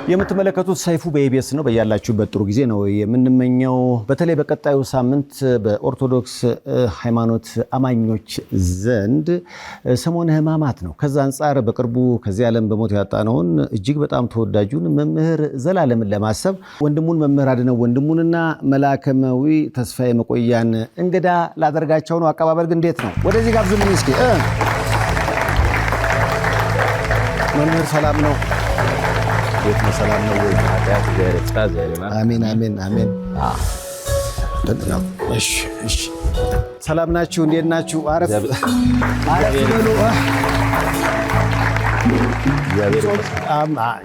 የምትመለከቱት ሰይፉ በኢቢኤስ ነው። በያላችሁበት ጥሩ ጊዜ ነው የምንመኘው። በተለይ በቀጣዩ ሳምንት በኦርቶዶክስ ሃይማኖት አማኞች ዘንድ ሰሞነ ሕማማት ነው። ከዛ አንጻር በቅርቡ ከዚህ ዓለም በሞት ያጣነውን እጅግ በጣም ተወዳጁን መምህር ዘላለምን ለማሰብ ወንድሙን መምህር አድነው ወንድሙንና መላከመዊ ተስፋዬ መቆያን እንግዳ ላደርጋቸው ነው። አቀባበል ግን እንዴት ነው? ወደዚህ ጋብዙልኝ እስኪ። መምህር ሰላም ነው? ቤት ሰላም ነው ወይ? አሜን አሜን አሜን። እሺ እሺ፣ ሰላም ናችሁ? እንዴት ናችሁ? አረፍ በሉ።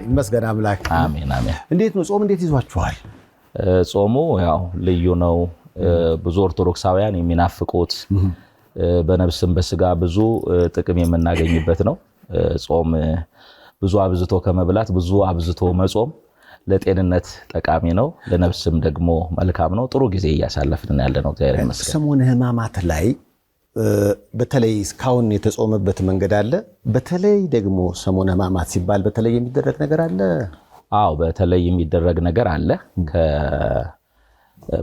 ይመስገን አምላክ። አሜን አሜን። እንዴት ነው ጾም? እንዴት ይዟችኋል? ጾሙ ያው ልዩ ነው። ብዙ ኦርቶዶክሳውያን የሚናፍቁት በነፍስም በስጋ ብዙ ጥቅም የምናገኝበት ነው። ጾም ብዙ አብዝቶ ከመብላት ብዙ አብዝቶ መጾም ለጤንነት ጠቃሚ ነው፣ ለነፍስም ደግሞ መልካም ነው። ጥሩ ጊዜ እያሳለፍን ያለነው እግዚአብሔር ይመስገን። ሰሞነ ሕማማት ላይ በተለይ እስካሁን የተጾመበት መንገድ አለ። በተለይ ደግሞ ሰሞነ ሕማማት ሲባል በተለይ የሚደረግ ነገር አለ። አዎ በተለይ የሚደረግ ነገር አለ።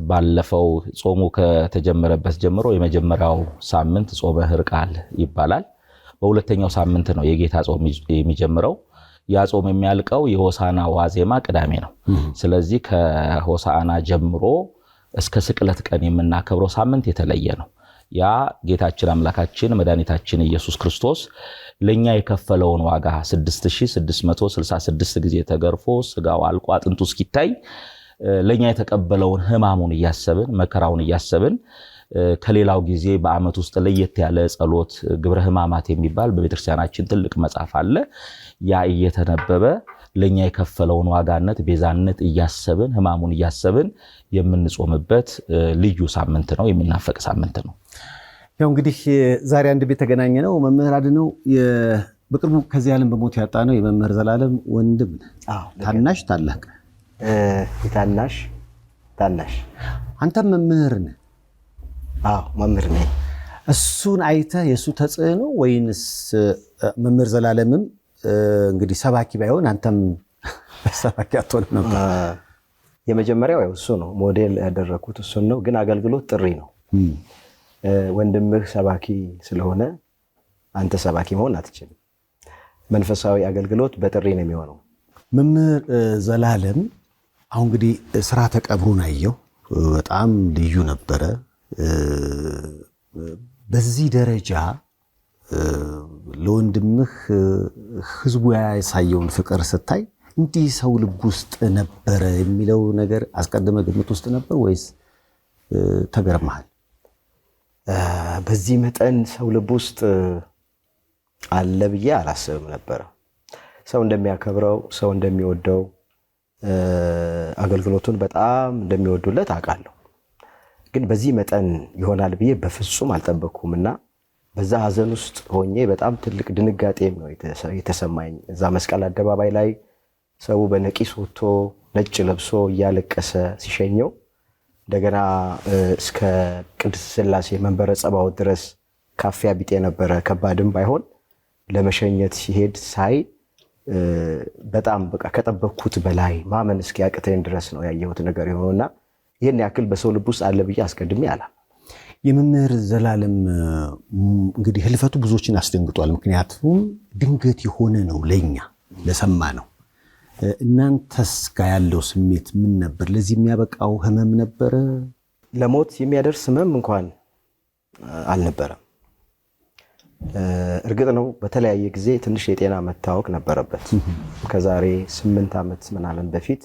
ባለፈው ጾሙ ከተጀመረበት ጀምሮ የመጀመሪያው ሳምንት ጾመ ሕርቃል ይባላል። በሁለተኛው ሳምንት ነው የጌታ ጾም የሚጀምረው። ያ ጾም የሚያልቀው የሆሳና ዋዜማ ቅዳሜ ነው። ስለዚህ ከሆሳና ጀምሮ እስከ ስቅለት ቀን የምናከብረው ሳምንት የተለየ ነው። ያ ጌታችን አምላካችን መድኃኒታችን ኢየሱስ ክርስቶስ ለኛ የከፈለውን ዋጋ 6666 ጊዜ ተገርፎ ስጋው አልቆ አጥንቱ እስኪታይ ለኛ የተቀበለውን ሕማሙን እያሰብን መከራውን እያሰብን ከሌላው ጊዜ በዓመት ውስጥ ለየት ያለ ጸሎት ግብረ ሕማማት የሚባል በቤተክርስቲያናችን ትልቅ መጽሐፍ አለ። ያ እየተነበበ ለኛ የከፈለውን ዋጋነት ቤዛነት እያሰብን ሕማሙን እያሰብን የምንጾምበት ልዩ ሳምንት ነው። የሚናፈቅ ሳምንት ነው። ያው እንግዲህ ዛሬ አንድ ቤት ተገናኘ ነው። መምህር አድነው በቅርቡ ከዚህ ዓለም በሞት ያጣ ነው የመምህር ዘላለም ወንድም። ታናሽ ታላቅ? ታናሽ። አንተም መምህር ነህ? አዎ መምህር ነኝ። እሱን አይተህ የእሱ ተጽዕኖ ወይንስ መምህር ዘላለምም እንግዲህ ሰባኪ ባይሆን አንተም ሰባኪ አትሆንም ነበር? የመጀመሪያው ያው እሱ ነው ሞዴል ያደረኩት እሱን ነው። ግን አገልግሎት ጥሪ ነው። ወንድምህ ሰባኪ ስለሆነ አንተ ሰባኪ መሆን አትችልም። መንፈሳዊ አገልግሎት በጥሪ ነው የሚሆነው። መምህር ዘላለም አሁን እንግዲህ ስርዓተ ቀብሩን አየሁ። በጣም ልዩ ነበረ። በዚህ ደረጃ ለወንድምህ ህዝቡ ያሳየውን ፍቅር ስታይ እንዲህ ሰው ልብ ውስጥ ነበረ የሚለው ነገር አስቀድመ ግምት ውስጥ ነበር ወይስ ተገርመሃል? በዚህ መጠን ሰው ልብ ውስጥ አለ ብዬ አላስብም ነበረ። ሰው እንደሚያከብረው፣ ሰው እንደሚወደው፣ አገልግሎቱን በጣም እንደሚወዱለት አውቃለሁ። ግን በዚህ መጠን ይሆናል ብዬ በፍጹም አልጠበቅኩም እና በዛ ሀዘን ውስጥ ሆኜ በጣም ትልቅ ድንጋጤም ነው የተሰማኝ። እዛ መስቀል አደባባይ ላይ ሰው በነቂስ ወጥቶ ነጭ ለብሶ እያለቀሰ ሲሸኘው እንደገና እስከ ቅድስት ሥላሴ መንበረ ጸባዖት ድረስ ካፊያ ቢጤ ነበረ። ከባድም ባይሆን ለመሸኘት ሲሄድ ሳይ በጣም በቃ ከጠበቅኩት በላይ ማመን እስኪያቅተኝ ድረስ ነው ያየሁት ነገር የሆነውና ይህን ያክል በሰው ልብ ውስጥ አለ ብዬ አስቀድሜ አላም። የመምህር ዘላለም እንግዲህ ህልፈቱ ብዙዎችን አስደንግጧል። ምክንያቱም ድንገት የሆነ ነው ለኛ ለሰማ ነው። እናንተስ ጋር ያለው ስሜት ምን ነበር? ለዚህ የሚያበቃው ህመም ነበረ? ለሞት የሚያደርስ ህመም እንኳን አልነበረም። እርግጥ ነው በተለያየ ጊዜ ትንሽ የጤና መታወክ ነበረበት። ከዛሬ 8 ዓመት ምናምን በፊት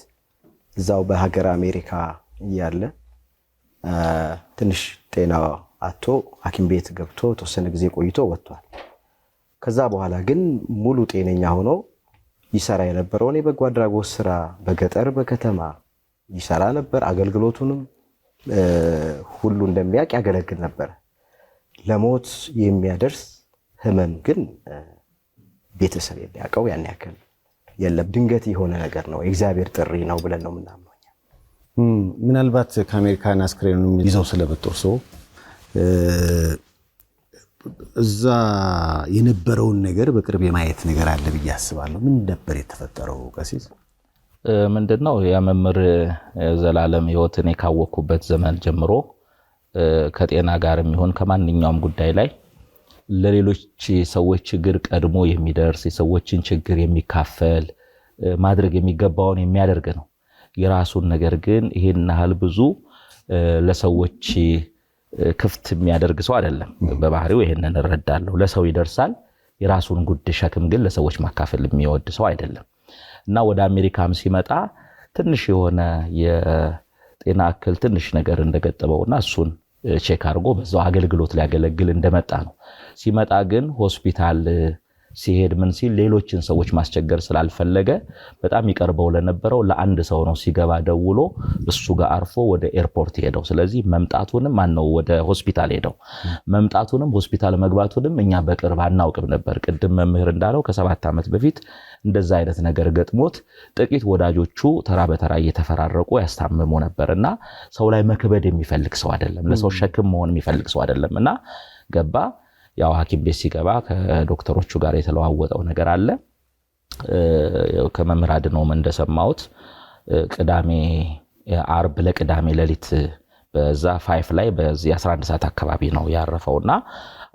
እዛው በሀገር አሜሪካ እያለ ትንሽ ጤና አጥቶ ሐኪም ቤት ገብቶ ተወሰነ ጊዜ ቆይቶ ወጥቷል። ከዛ በኋላ ግን ሙሉ ጤነኛ ሆኖ ይሰራ የነበረውን የበጎ አድራጎት ስራ በገጠር በከተማ ይሰራ ነበር። አገልግሎቱንም ሁሉ እንደሚያውቅ ያገለግል ነበር። ለሞት የሚያደርስ ህመም ግን ቤተሰብ የሚያውቀው ያን ያክል የለም። ድንገት የሆነ ነገር ነው፣ የእግዚአብሔር ጥሪ ነው ብለን ነው የምናምነው። ምናልባት ከአሜሪካን አስክሬኑን ይዘው ስለመጡ ሰው እዛ የነበረውን ነገር በቅርብ የማየት ነገር አለ ብዬ አስባለሁ። ምን ነበር የተፈጠረው ቀሲስ? ምንድነው የመምህር ዘላለም ህይወትን የካወኩበት ዘመን ጀምሮ ከጤና ጋርም ይሁን ከማንኛውም ጉዳይ ላይ ለሌሎች ሰዎች ችግር ቀድሞ የሚደርስ የሰዎችን ችግር የሚካፈል ማድረግ የሚገባውን የሚያደርግ ነው። የራሱን ነገር ግን ይሄን ያህል ብዙ ለሰዎች ክፍት የሚያደርግ ሰው አይደለም። በባህሪው ይሄንን እረዳለሁ። ለሰው ይደርሳል። የራሱን ጉድ ሸክም ግን ለሰዎች ማካፈል የሚወድ ሰው አይደለም እና ወደ አሜሪካም ሲመጣ ትንሽ የሆነ የጤና እክል ትንሽ ነገር እንደገጠመውና እሱን ቼክ አድርጎ በዛው አገልግሎት ሊያገለግል እንደመጣ ነው። ሲመጣ ግን ሆስፒታል ሲሄድ ምን ሲል ሌሎችን ሰዎች ማስቸገር ስላልፈለገ በጣም ይቀርበው ለነበረው ለአንድ ሰው ነው ሲገባ ደውሎ እሱ ጋር አርፎ ወደ ኤርፖርት ሄደው። ስለዚህ መምጣቱንም ማነው ወደ ሆስፒታል ሄደው መምጣቱንም ሆስፒታል መግባቱንም እኛ በቅርብ አናውቅም ነበር። ቅድም መምህር እንዳለው ከ7 ዓመት በፊት እንደዛ አይነት ነገር ገጥሞት ጥቂት ወዳጆቹ ተራ በተራ እየተፈራረቁ ያስታምሙ ነበርና ሰው ላይ መክበድ የሚፈልግ ሰው አይደለም፣ ለሰው ሸክም መሆን የሚፈልግ ሰው አይደለምና ገባ። ያው ሐኪም ቤት ሲገባ ከዶክተሮቹ ጋር የተለዋወጠው ነገር አለ። ከመምህር አድነውም እንደሰማሁት ቅዳሜ አርብ ለቅዳሜ ሌሊት በዛ 5 ላይ በዚህ 11 ሰዓት አካባቢ ነው ያረፈውና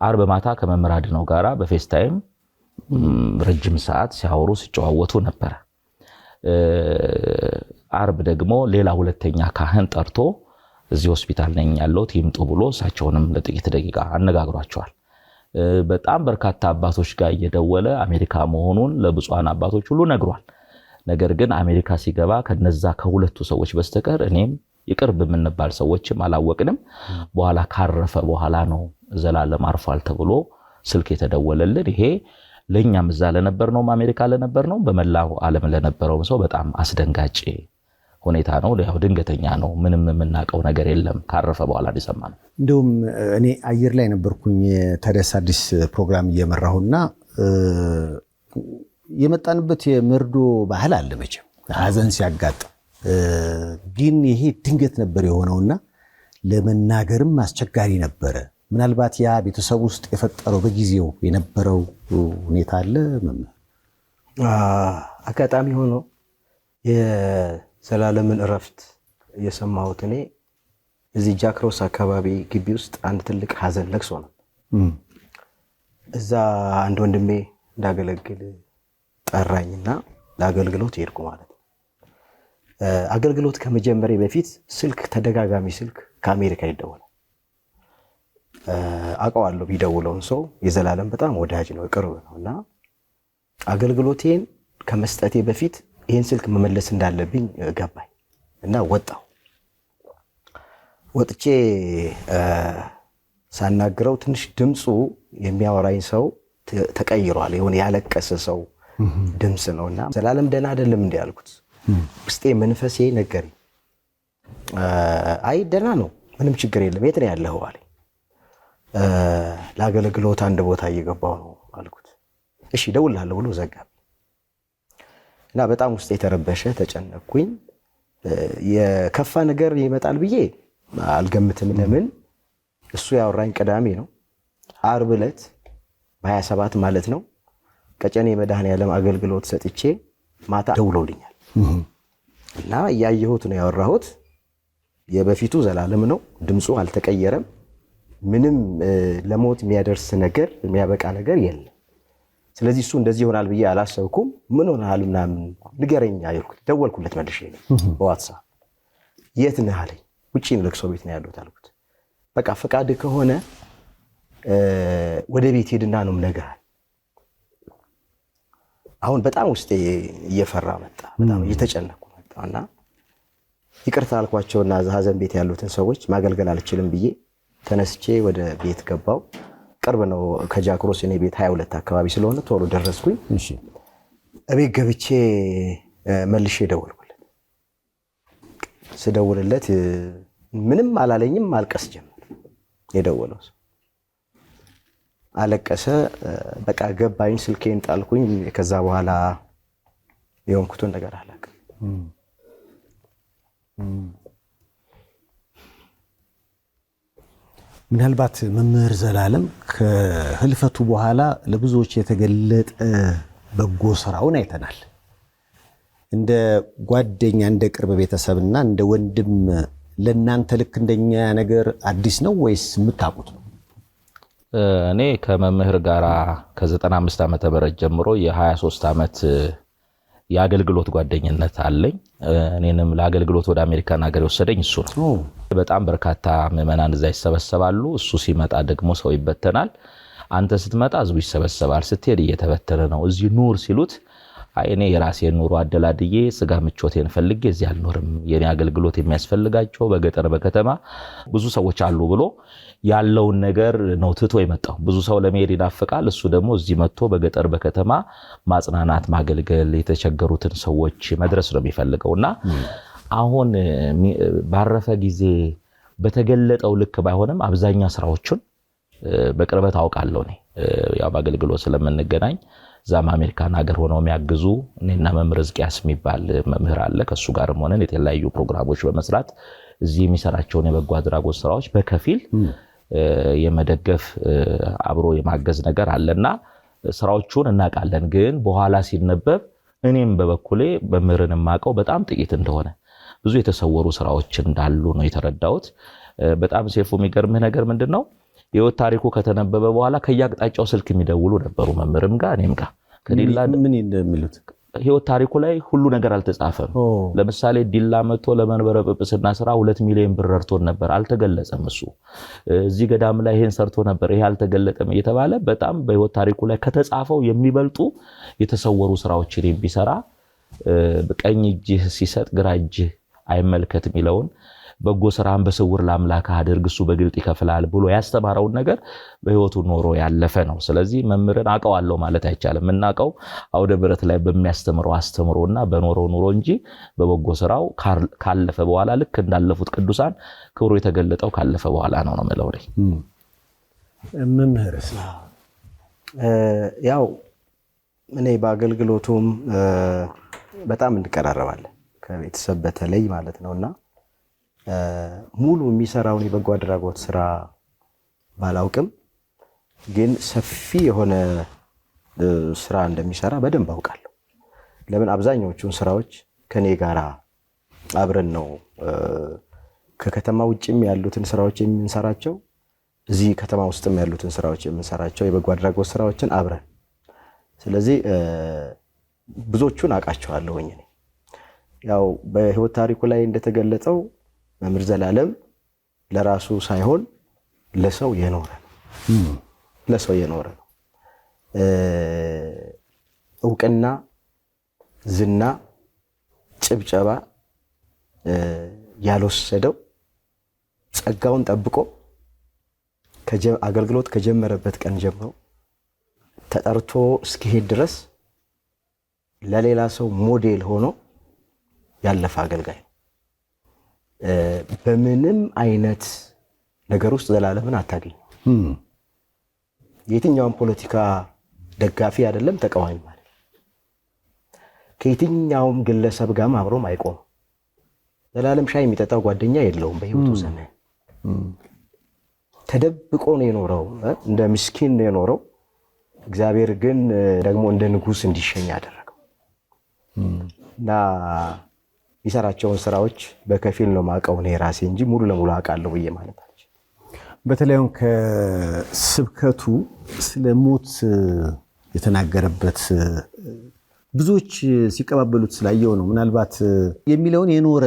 አርብ ማታ ከመምህር አድነው ጋራ በፌስታይም ረጅም ሰዓት ሲያወሩ ሲጨዋወቱ ነበር። አርብ ደግሞ ሌላ ሁለተኛ ካህን ጠርቶ እዚህ ሆስፒታል ነኝ ያለሁት ይምጡ ብሎ እሳቸውንም ለጥቂት ደቂቃ አነጋግሯቸዋል። በጣም በርካታ አባቶች ጋር እየደወለ አሜሪካ መሆኑን ለብፁዓን አባቶች ሁሉ ነግሯል። ነገር ግን አሜሪካ ሲገባ ከነዛ ከሁለቱ ሰዎች በስተቀር እኔም ይቅርብ የምንባል ሰዎችም አላወቅንም። በኋላ ካረፈ በኋላ ነው ዘላለም አርፏል ተብሎ ስልክ የተደወለልን። ይሄ ለኛም እዛ ለነበር ነው አሜሪካ ለነበር ነው በመላው ዓለም ለነበረው ሰው በጣም አስደንጋጭ ሁኔታ ነው። ያው ድንገተኛ ነው። ምንም የምናውቀው ነገር የለም። ካረፈ በኋላ እንሰማን። እንደውም እኔ አየር ላይ ነበርኩኝ ታዲያስ አዲስ ፕሮግራም እየመራሁና የመጣንበት የመርዶ ባህል አለ መቼም ሀዘን ሲያጋጥም፣ ግን ይሄ ድንገት ነበር የሆነውና ለመናገርም አስቸጋሪ ነበረ። ምናልባት ያ ቤተሰብ ውስጥ የፈጠረው በጊዜው የነበረው ሁኔታ አለ መምህር? አጋጣሚ ሆኖ የዘላለምን እረፍት የሰማሁት እኔ እዚህ ጃክሮስ አካባቢ ግቢ ውስጥ አንድ ትልቅ ሀዘን ለቅሶ ነው። እዛ አንድ ወንድሜ እንዳገለግል ጠራኝና ለአገልግሎት ሄድኩ ማለት ነው። አገልግሎት ከመጀመሪያ በፊት ተደጋጋሚ ስልክ ከአሜሪካ ይደወላል። አውቀዋለሁ ቢደውለውን ሰው የዘላለም በጣም ወዳጅ ነው፣ ቅርብ ነውና አገልግሎቴን ከመስጠቴ በፊት ይህን ስልክ መመለስ እንዳለብኝ ገባኝ እና ወጥቼ ሳናግረው ትንሽ ድምፁ የሚያወራኝ ሰው ተቀይሯል። የሆነ ያለቀሰ ሰው ድምፅ ነውና ዘላለም ደህና አይደለም እንዴ አልኩት። ውስጤ መንፈሴ ነገረኝ። አይ ደህና ነው፣ ምንም ችግር የለም፣ የት ነው ያለኸው አለኝ። ለአገልግሎት አንድ ቦታ እየገባሁ ነው አልኩት። እሺ እደውልልሃለሁ ብሎ ዘጋብኝ እና በጣም ውስጤ የተረበሸ ተጨነቅኩኝ። የከፋ ነገር ይመጣል ብዬ አልገምትም። ለምን እሱ ያወራኝ ቅዳሜ ነው። ዓርብ ዕለት በ27 ማለት ነው ቀጨኔ መድኃኔዓለም አገልግሎት ሰጥቼ ማታ ደውሎልኛል እና ያየሁት ነው ያወራሁት። የበፊቱ ዘላለም ነው፣ ድምፁ አልተቀየረም። ምንም ለሞት የሚያደርስ ነገር የሚያበቃ ነገር የለም። ስለዚህ እሱ እንደዚህ ይሆናል ብዬ አላሰብኩም። ምን ሆነሃል ምናምን ንገረኝ አልኩት። ደወልኩለት መልሼ በዋትስአፕ የት ነህ አለኝ። ውጪ ለቅሶ ቤት ነው ያለሁት አልኩት። በቃ ፈቃድ ከሆነ ወደ ቤት ሄድና ነው የምነግርህ። አሁን በጣም ውስጤ እየፈራ መጣ፣ በጣም እየተጨነኩ መጣና ይቅርታ አልኳቸውና ሀዘን ቤት ያሉትን ሰዎች ማገልገል አልችልም ብዬ ተነስቼ ወደ ቤት ገባው። ቅርብ ነው ከጃክሮስ እኔ ቤት 22 አካባቢ ስለሆነ ቶሎ ደረስኩኝ። እቤት ገብቼ መልሼ ደወልኩለት። ስደውልለት ምንም አላለኝም፣ ማልቀስ ጀመረ። የደወለው ሰው አለቀሰ። በቃ ገባኝ፣ ስልኬን ጣልኩኝ። ከዛ በኋላ የሆንኩትን ነገር አላውቅም። ምናልባት መምህር ዘላለም ከህልፈቱ በኋላ ለብዙዎች የተገለጠ በጎ ስራውን አይተናል። እንደ ጓደኛ እንደ ቅርብ ቤተሰብና እንደ ወንድም ለናንተ ልክ እንደኛ ነገር አዲስ ነው ወይስ የምታውቁት ነው? እኔ ከመምህር ጋራ ከ95 ዓመተ ምህረት ጀምሮ የ23 ዓመት የአገልግሎት ጓደኝነት አለኝ። እኔንም ለአገልግሎት ወደ አሜሪካን ሀገር የወሰደኝ እሱ ነው። በጣም በርካታ ምዕመናን እዛ ይሰበሰባሉ። እሱ ሲመጣ ደግሞ ሰው ይበተናል። አንተ ስትመጣ ህዝቡ ይሰበሰባል፣ ስትሄድ እየተበተነ ነው። እዚህ ኑር ሲሉት አይ እኔ የራሴን ኑሮ አደላድዬ ስጋ ምቾቴን ፈልጌ እዚህ አልኖርም፣ የኔ አገልግሎት የሚያስፈልጋቸው በገጠር በከተማ ብዙ ሰዎች አሉ ብሎ ያለውን ነገር ነው ትቶ የመጣው። ብዙ ሰው ለመሄድ ይናፍቃል። እሱ ደግሞ እዚህ መጥቶ በገጠር በከተማ ማጽናናት፣ ማገልገል፣ የተቸገሩትን ሰዎች መድረስ ነው የሚፈልገውና አሁን ባረፈ ጊዜ በተገለጠው ልክ ባይሆንም አብዛኛው ስራዎችን በቅርበት አውቃለሁ። እኔ ያው በአገልግሎት ስለምንገናኝ ዛም አሜሪካን ሀገር ሆነው የሚያግዙ እኔና መምህር ሕዝቅያስ የሚባል መምህር አለ። ከሱ ጋርም ሆነን የተለያዩ ፕሮግራሞች በመስራት እዚህ የሚሰራቸውን የበጎ አድራጎት ስራዎች በከፊል የመደገፍ አብሮ የማገዝ ነገር አለና ስራዎቹን እናውቃለን። ግን በኋላ ሲነበብ እኔም በበኩሌ መምህርን የማውቀው በጣም ጥቂት እንደሆነ ብዙ የተሰወሩ ስራዎች እንዳሉ ነው የተረዳሁት። በጣም ሴፉ የሚገርምህ ነገር ምንድነው የህይወት ታሪኩ ከተነበበ በኋላ ከያቅጣጫው ስልክ የሚደውሉ ነበሩ መምህርም ጋር እኔም ጋር ከዲላ ምን እንደሚሉት ህይወት ታሪኩ ላይ ሁሉ ነገር አልተጻፈም። ለምሳሌ ዲላ መጥቶ ለመንበረ ጵጵስና ስራ 2 ሚሊዮን ብር ረድቶን ነበር፣ አልተገለጸም። እሱ እዚህ ገዳም ላይ ይሄን ሰርቶ ነበር፣ ይሄ አልተገለጠም እየተባለ በጣም በህይወት ታሪኩ ላይ ከተጻፈው የሚበልጡ የተሰወሩ ስራዎችን የሚሰራ በቀኝ እጅህ ሲሰጥ ግራ እጅህ አይመልከት የሚለውን በጎ ስራን በስውር ለአምላክ አድርግ እሱ በግልጥ ይከፍላል ብሎ ያስተማረውን ነገር በህይወቱ ኖሮ ያለፈ ነው። ስለዚህ መምህርን አውቀዋለሁ ማለት አይቻልም። የምናውቀው አውደ ምሕረት ላይ በሚያስተምረው አስተምሮና በኖረው ኑሮ እንጂ በበጎ ስራው ካለፈ በኋላ ልክ እንዳለፉት ቅዱሳን ክብሩ የተገለጠው ካለፈ በኋላ ነው የምለው። መምህርስ ያው እኔ በአገልግሎቱም በጣም እንቀራረባለን ከቤተሰብ በተለይ ማለት ነውና ሙሉ የሚሰራውን የበጎ አድራጎት ስራ ባላውቅም ግን ሰፊ የሆነ ስራ እንደሚሰራ በደንብ አውቃለሁ። ለምን አብዛኞቹን ስራዎች ከኔ ጋር አብረን ነው ከከተማ ውጭም ያሉትን ስራዎች የምንሰራቸው፣ እዚህ ከተማ ውስጥም ያሉትን ስራዎች የምንሰራቸው የበጎ አድራጎት ስራዎችን አብረን። ስለዚህ ብዙዎቹን አውቃቸዋለሁኝ። እኔ ያው በህይወት ታሪኩ ላይ እንደተገለጸው መምህር ዘላለም ለራሱ ሳይሆን ለሰው የኖረ ነው። ለሰው የኖረ ነው። እውቅና፣ ዝና፣ ጭብጨባ ያልወሰደው ጸጋውን ጠብቆ አገልግሎት ከጀመረበት ቀን ጀምሮ ተጠርቶ እስኪሄድ ድረስ ለሌላ ሰው ሞዴል ሆኖ ያለፈ አገልጋይ ነው። በምንም አይነት ነገር ውስጥ ዘላለምን አታገኙ። የትኛውም ፖለቲካ ደጋፊ አይደለም፣ ተቃዋሚ ማለት ከየትኛውም ግለሰብ ጋርም አብሮም አይቆም። ዘላለም ሻይ የሚጠጣው ጓደኛ የለውም በህይወቱ ዘመን። ተደብቆ ነው የኖረው፣ እንደ ምስኪን ነው የኖረው። እግዚአብሔር ግን ደግሞ እንደ ንጉስ እንዲሸኝ ያደረገው እና ይሰራቸውን ስራዎች በከፊል ነው ማቀው ነው ራሴ እንጂ ሙሉ ለሙሉ አውቃለሁ ብዬ ማለት አልችልም። በተለይም ከስብከቱ ስለ ሞት የተናገረበት ብዙዎች ሲቀባበሉት ስላየው ነው። ምናልባት የሚለውን የኖረ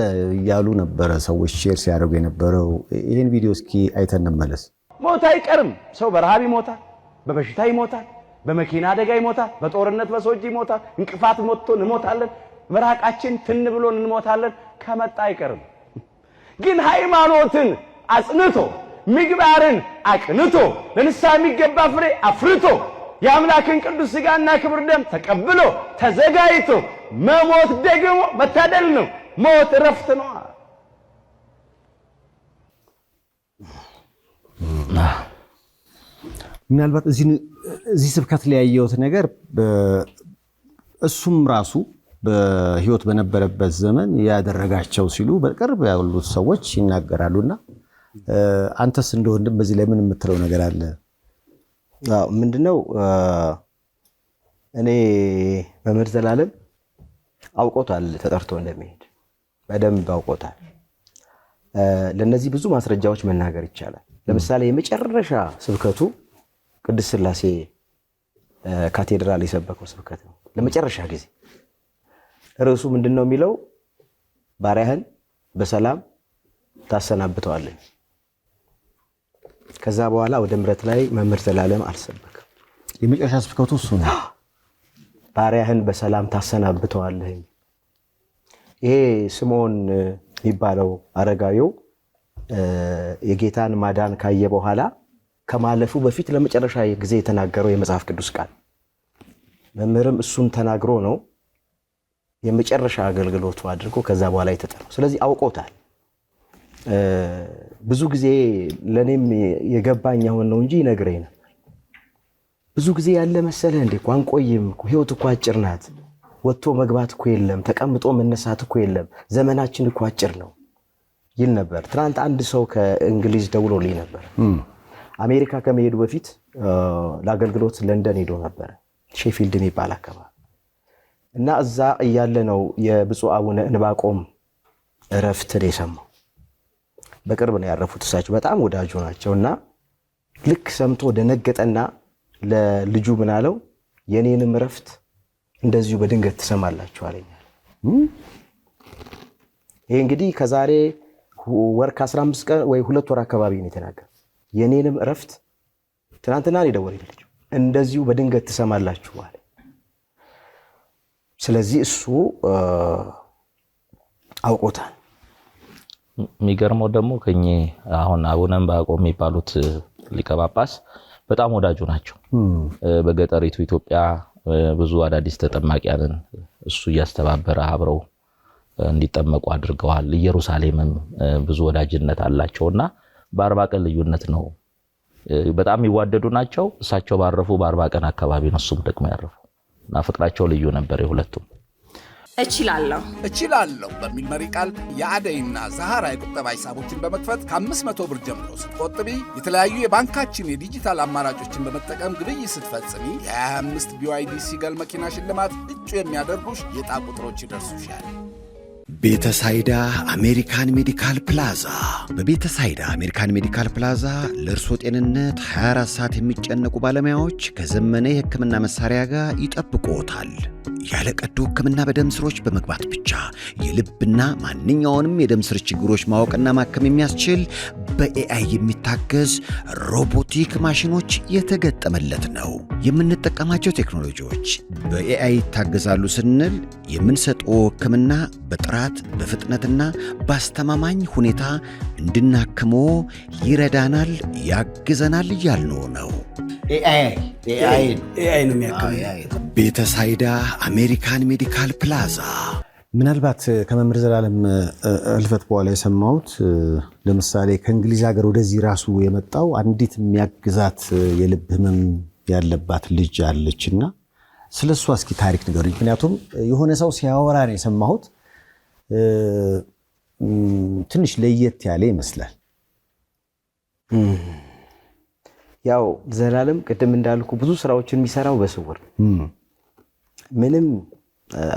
ያሉ ነበረ ሰዎች ሼር ሲያደርጉ የነበረው። ይሄን ቪዲዮ እስኪ አይተን እንመለስ። ሞት አይቀርም። ሰው በረሃብ ይሞታል፣ በበሽታ ይሞታል፣ በመኪና አደጋ ይሞታል፣ በጦርነት በሰው እጅ ይሞታል፣ እንቅፋት ሞቶ እንሞታለን፣ መራቃችን ትን ብሎን እንሞታለን። ከመጣ አይቀርም። ግን ሃይማኖትን አጽንቶ ምግባርን አቅንቶ ለንስሐ የሚገባ ፍሬ አፍርቶ የአምላክን ቅዱስ ሥጋና ክብር ደም ተቀብሎ ተዘጋጅቶ መሞት ደግሞ መታደል ነው። ሞት እረፍት ነው። ምናልባት እዚህ ስብከት ላይ ያየሁት ነገር እሱም ራሱ በህይወት በነበረበት ዘመን ያደረጋቸው ሲሉ በቅርብ ያሉት ሰዎች ይናገራሉና አንተስ እንደወንድም በዚህ ላይ ምን የምትለው ነገር አለ? ምንድነው? እኔ መምህር ዘላለም አውቆታል ተጠርቶ እንደሚሄድ በደንብ አውቆታል። ለነዚህ ብዙ ማስረጃዎች መናገር ይቻላል። ለምሳሌ የመጨረሻ ስብከቱ ቅድስት ሥላሴ ካቴድራል የሰበከው ስብከት ነው። ለመጨረሻ ጊዜ ርዕሱ ምንድነው የሚለው? ባሪያህን በሰላም ታሰናብተዋለህ። ከዛ በኋላ ወደ ምሕረት ላይ መምህር ዘላለም አልሰበከም። የመጨረሻ ስብከቱ እሱ ነው። ባሪያህን በሰላም ታሰናብተዋለህ። ይሄ ስምዖን የሚባለው አረጋዊው የጌታን ማዳን ካየ በኋላ ከማለፉ በፊት ለመጨረሻ ጊዜ የተናገረው የመጽሐፍ ቅዱስ ቃል መምህርም እሱን ተናግሮ ነው የመጨረሻ አገልግሎቱ አድርጎ ከዛ በኋላ የተጠራው። ስለዚህ አውቆታል። ብዙ ጊዜ ለኔም የገባኝ አሁን ነው እንጂ ይነግረኝ ነበር። ብዙ ጊዜ ያለ መሰለህ እንዴ ቋንቆይም ህይወት እኮ አጭር ናት። ወጥቶ መግባት እኮ የለም፣ ተቀምጦ መነሳት እኮ የለም፣ ዘመናችን እኮ አጭር ነው ይል ነበር። ትናንት አንድ ሰው ከእንግሊዝ ደውሎልኝ ነበር። አሜሪካ ከመሄዱ በፊት ለአገልግሎት ለንደን ሄዶ ነበር፣ ሼፊልድ የሚባል አካባቢ እና እዛ እያለ ነው የብፁዕ አቡነ ዕንባቆም እረፍትን የሰማው። በቅርብ ነው ያረፉት። እሳቸው በጣም ወዳጁ ናቸው እና ልክ ሰምቶ ደነገጠና ለልጁ ምን አለው? የኔንም እረፍት እንደዚሁ በድንገት ትሰማላችሁ አለኛል። ይሄ እንግዲህ ከዛሬ ወር ከ15 ቀን ወይ 2 ወር አካባቢ ነው የተናገረው። የኔንም እረፍት ትናንትና ነው የደወለልኝ ልጁ፣ እንደዚሁ በድንገት ትሰማላችሁ አለ። ስለዚህ እሱ አውቆታል። የሚገርመው ደግሞ ከኚህ አሁን አቡነ ዕንባቆም የሚባሉት ሊቀ ጳጳስ በጣም ወዳጁ ናቸው። በገጠሪቱ ኢትዮጵያ ብዙ አዳዲስ ተጠማቂያንን እሱ እያስተባበረ አብረው እንዲጠመቁ አድርገዋል። ኢየሩሳሌምም ብዙ ወዳጅነት አላቸውና በ40 ቀን ልዩነት ነው። በጣም የሚዋደዱ ናቸው። እሳቸው ባረፉ በ40 ቀን አካባቢ ነው እሱም ደግሞ ያረፉ እና ፍቅራቸው ልዩ ነበር የሁለቱም። እችላለሁ በሚል መሪ ቃል የአደይና ዛሃራ የቁጠባ ሂሳቦችን በመክፈት ከ500 ብር ጀምሮ ስትቆጥቢ የተለያዩ የባንካችን የዲጂታል አማራጮችን በመጠቀም ግብይት ስትፈጽሚ የ25 BYD ሲገል መኪና ሽልማት እጩ የሚያደርጉሽ የዕጣ ቁጥሮች ይደርሱሻል። ቤተሳይዳ አሜሪካን ሜዲካል ፕላዛ። በቤተሳይዳ አሜሪካን ሜዲካል ፕላዛ ለእርሶ ጤንነት 24 ሰዓት የሚጨነቁ ባለሙያዎች ከዘመነ የሕክምና መሳሪያ ጋር ይጠብቅዎታል። ያለ ቀዶ ሕክምና በደም ስሮች በመግባት ብቻ የልብና ማንኛውንም የደም ስር ችግሮች ማወቅና ማከም የሚያስችል በኤአይ የሚታገዝ ሮቦቲክ ማሽኖች የተገጠመለት ነው። የምንጠቀማቸው ቴክኖሎጂዎች በኤአይ ይታገዛሉ ስንል የምንሰጠው ሕክምና በጥራት በፍጥነትና በአስተማማኝ ሁኔታ እንድናክሞ ይረዳናል፣ ያግዘናል እያልነው ነው። ኤአይ ነው የሚያክመው። ቤተሳይዳ አሜሪካን ሜዲካል ፕላዛ። ምናልባት ከመምህር ዘላለም እልፈት በኋላ የሰማሁት ለምሳሌ ከእንግሊዝ ሀገር ወደዚህ ራሱ የመጣው አንዲት የሚያግዛት የልብ ህመም ያለባት ልጅ አለችና ስለሷ እስኪ ታሪክ ንገሩኝ። ምክንያቱም የሆነ ሰው ሲያወራ ነው የሰማሁት። ትንሽ ለየት ያለ ይመስላል። ያው ዘላለም ቅድም እንዳልኩ ብዙ ስራዎችን የሚሰራው በስውር ምንም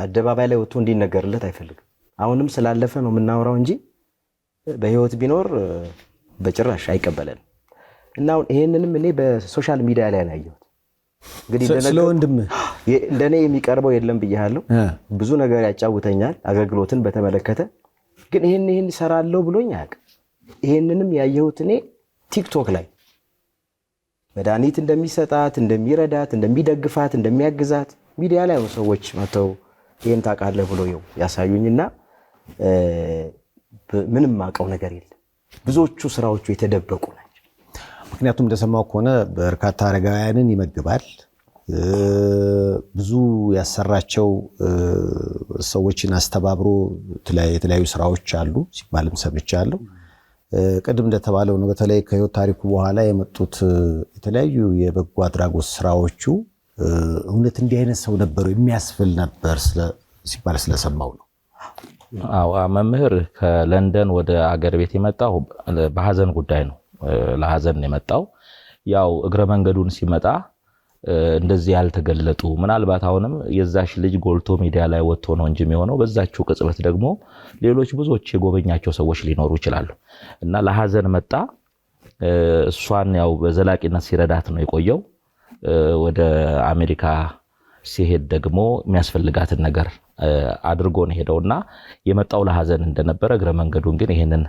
አደባባይ ላይ ወጥቶ እንዲነገርለት አይፈልግም። አሁንም ስላለፈ ነው የምናወራው እንጂ በህይወት ቢኖር በጭራሽ አይቀበለንም። እና ይሄንንም እኔ በሶሻል ሚዲያ ላይ ነው ያየሁት። እንግዲህ ስለ ወንድም እንደኔ የሚቀርበው የለም ብያለሁ። ብዙ ነገር ያጫውተኛል አገልግሎትን በተመለከተ፣ ግን ይሄን ሰራለው ብሎኝ አያውቅም። ይሄንንም ያየሁት እኔ ቲክቶክ ላይ መድኃኒት እንደሚሰጣት፣ እንደሚረዳት፣ እንደሚደግፋት፣ እንደሚያግዛት ሚዲያ ላይ ነው ሰዎች መተው ይሄን ታውቃለህ ብሎ ያሳዩኝና ምንም ማውቀው ነገር የለም። ብዙዎቹ ስራዎቹ የተደበቁ ናቸው። ምክንያቱም እንደሰማው ከሆነ በርካታ አረጋውያንን ይመግባል። ብዙ ያሰራቸው ሰዎችን አስተባብሮ የተለያዩ ስራዎች አሉ ሲባልም ሰምቻለሁ። ቅድም እንደተባለው ነው በተለይ ከህይወት ታሪኩ በኋላ የመጡት የተለያዩ የበጎ አድራጎት ስራዎቹ እውነት እንዲህ አይነት ሰው ነበሩ የሚያስብል ነበር ሲባል ስለሰማው ነው። አዎ መምህር ከለንደን ወደ አገር ቤት የመጣው በሐዘን ጉዳይ ነው። ለሐዘን የመጣው ያው እግረ መንገዱን ሲመጣ እንደዚህ ያልተገለጡ ምናልባት አሁንም የዛሽ ልጅ ጎልቶ ሚዲያ ላይ ወጥቶ ነው እንጂ የሚሆነው በዛችው ቅጽበት ደግሞ ሌሎች ብዙዎች የጎበኛቸው ሰዎች ሊኖሩ ይችላሉ እና ለሐዘን መጣ። እሷን ያው በዘላቂነት ሲረዳት ነው የቆየው። ወደ አሜሪካ ሲሄድ ደግሞ የሚያስፈልጋትን ነገር አድርጎ ነው ሄደውና የመጣው ለሐዘን እንደነበረ እግረ መንገዱን ግን ይሄንን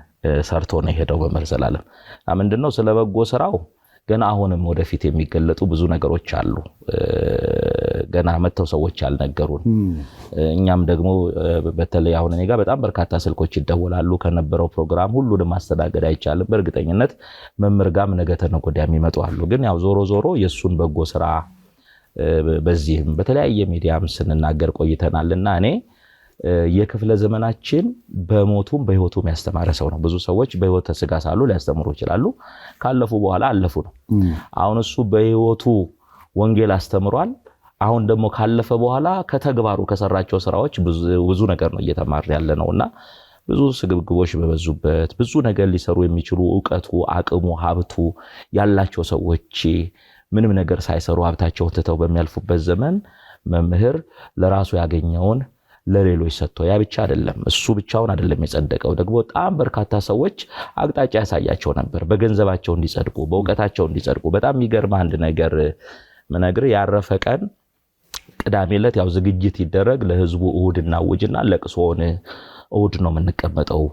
ሰርቶ ነው ሄደው በመምህር ዘላለም። ምንድነው ስለበጎ ስራው ገና አሁንም ወደፊት የሚገለጡ ብዙ ነገሮች አሉ። ገና መተው ሰዎች ያልነገሩን እኛም ደግሞ በተለይ አሁን እኔ ጋር በጣም በርካታ ስልኮች ይደወላሉ። ከነበረው ፕሮግራም ሁሉንም ማስተናገድ አይቻልም። በእርግጠኝነት መምህር ጋርም ነገ ተነገ ወዲያ የሚመጡ አሉ። ግን ያው ዞሮ ዞሮ የሱን በጎ ስራ በዚህም በተለያየ ሚዲያም ስንናገር ቆይተናልና እኔ የክፍለ ዘመናችን በሞቱም በህይወቱም ያስተማረ ሰው ነው። ብዙ ሰዎች በህይወት ስጋ ሳሉ ሊያስተምሩ ይችላሉ፣ ካለፉ በኋላ አለፉ ነው። አሁን እሱ በህይወቱ ወንጌል አስተምሯል። አሁን ደግሞ ካለፈ በኋላ ከተግባሩ ከሰራቸው ስራዎች ብዙ ነገር ነው እየተማር ያለ ነውና ብዙ ስግብግቦች በበዙበት ብዙ ነገር ሊሰሩ የሚችሉ ዕውቀቱ፣ አቅሙ፣ ሀብቱ ያላቸው ሰዎች ምንም ነገር ሳይሰሩ ሀብታቸውን ትተው በሚያልፉበት ዘመን መምህር ለራሱ ያገኘውን ለሌሎች ሰጥቶ ያ ብቻ አይደለም እሱ ብቻውን አይደለም የጸደቀው። ደግሞ በጣም በርካታ ሰዎች አቅጣጫ ያሳያቸው ነበር በገንዘባቸው እንዲጸድቁ በእውቀታቸው እንዲጸድቁ። በጣም የሚገርም አንድ ነገር ምነግር ያረፈ ቀን ቅዳሜ ዕለት ያው ዝግጅት ይደረግ ለህዝቡ እሁድና ውጅና ለቅሶን እሁድ ነው የምንቀመጠው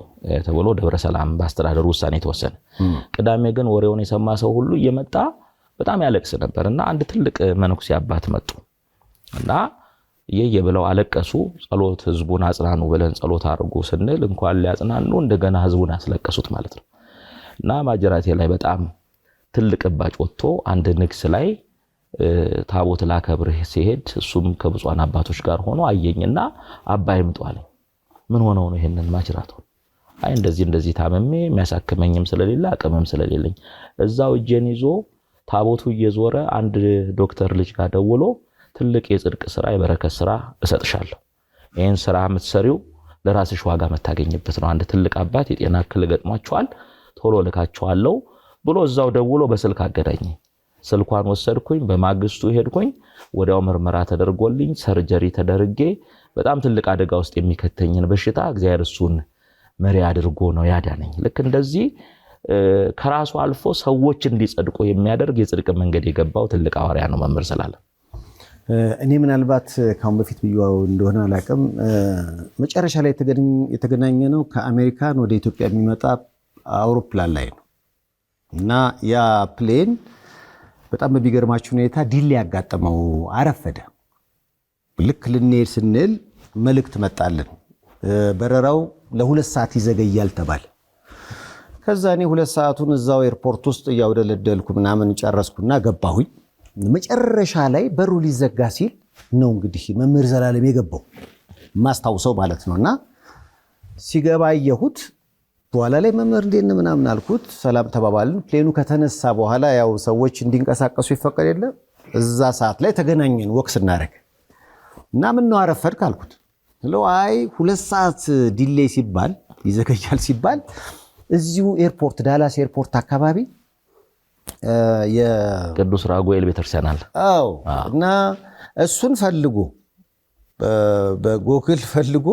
ተብሎ ደብረ ሰላም በአስተዳደሩ ውሳኔ ተወሰነ። ቅዳሜ ግን ወሬውን የሰማ ሰው ሁሉ እየመጣ በጣም ያለቅስ ነበርና አንድ ትልቅ መነኩሴ አባት መጡ እና የየብለው አለቀሱ። ጸሎት ህዝቡን አጽናኑ ብለን ጸሎት አድርጉ ስንል እንኳን ሊያጽናኑ እንደገና ህዝቡን ያስለቀሱት ማለት ነው። እና ማጀራቴ ላይ በጣም ትልቅ ባጭ ወጥቶ አንድ ንግስ ላይ ታቦት ላከብር ሲሄድ እሱም ከብፁዓን አባቶች ጋር ሆኖ አየኝና አባይ ምጧለኝ። ምን ሆነው ነው ይሄንን ማጅራቱ? አይ እንደዚህ ታመሜ የሚያሳክመኝም ስለሌለ አቅምም ስለሌለኝ እዛው እጄን ይዞ ታቦቱ እየዞረ አንድ ዶክተር ልጅ ጋር ደውሎ ትልቅ የጽድቅ ስራ የበረከት ስራ እሰጥሻለሁ፣ ይሄን ስራ የምትሰሪው ለራስሽ ዋጋ መታገኝበት ነው። አንድ ትልቅ አባት የጤና እክል ገጥሟቸዋል፣ ቶሎ ልካቸዋለሁ ብሎ እዛው ደውሎ በስልክ አገናኘኝ። ስልኳን ወሰድኩኝ፣ በማግስቱ ሄድኩኝ። ወዲያው ምርመራ ተደርጎልኝ ሰርጀሪ ተደርጌ በጣም ትልቅ አደጋ ውስጥ የሚከተኝን በሽታ እግዚአብሔር እሱን መሪ አድርጎ ነው ያዳነኝ። ልክ እንደዚህ ከራሱ አልፎ ሰዎች እንዲጸድቁ የሚያደርግ የጽድቅ መንገድ የገባው ትልቅ ሐዋርያ ነው መምህር ዘላለም። እኔ ምናልባት ካሁን በፊት ብዬው እንደሆነ አላውቅም፣ መጨረሻ ላይ የተገናኘ ነው ከአሜሪካን ወደ ኢትዮጵያ የሚመጣ አውሮፕላን ላይ ነው እና ያ ፕሌን በጣም በሚገርማችሁ ሁኔታ ዲሌ ያጋጠመው አረፈደ። ልክ ልንሄድ ስንል መልእክት መጣልን፣ በረራው ለ2 ሰዓት ይዘገያል ተባለ። ከዛ እኔ 2 ሰዓቱን እዛው ኤርፖርት ውስጥ እያወደለደልኩ ምናምን ጨረስኩና ገባሁኝ። መጨረሻ ላይ በሩ ሊዘጋ ሲል ነው እንግዲህ መምህር ዘላለም የገባው ማስታውሰው ማለት ነውና ሲገባ አየሁት። በኋላ ላይ መምህር እንዴት ነው ምናምን አልኩት፣ ሰላም ተባባልን። ፕሌኑ ከተነሳ በኋላ ያው ሰዎች እንዲንቀሳቀሱ ይፈቀድ የለ እዛ ሰዓት ላይ ተገናኘን ወክስ እናደርግ እና ምን ነው አረፈድክ አልኩት። አይ 2 ሰዓት ዲሌ ሲባል ይዘገያል ሲባል እዚሁ ኤርፖርት ዳላስ ኤርፖርት አካባቢ የቅዱስ ራጉኤል ቤተክርስቲያን አለ። አዎ እና እሱን ፈልጎ በጎግል ፈልጎ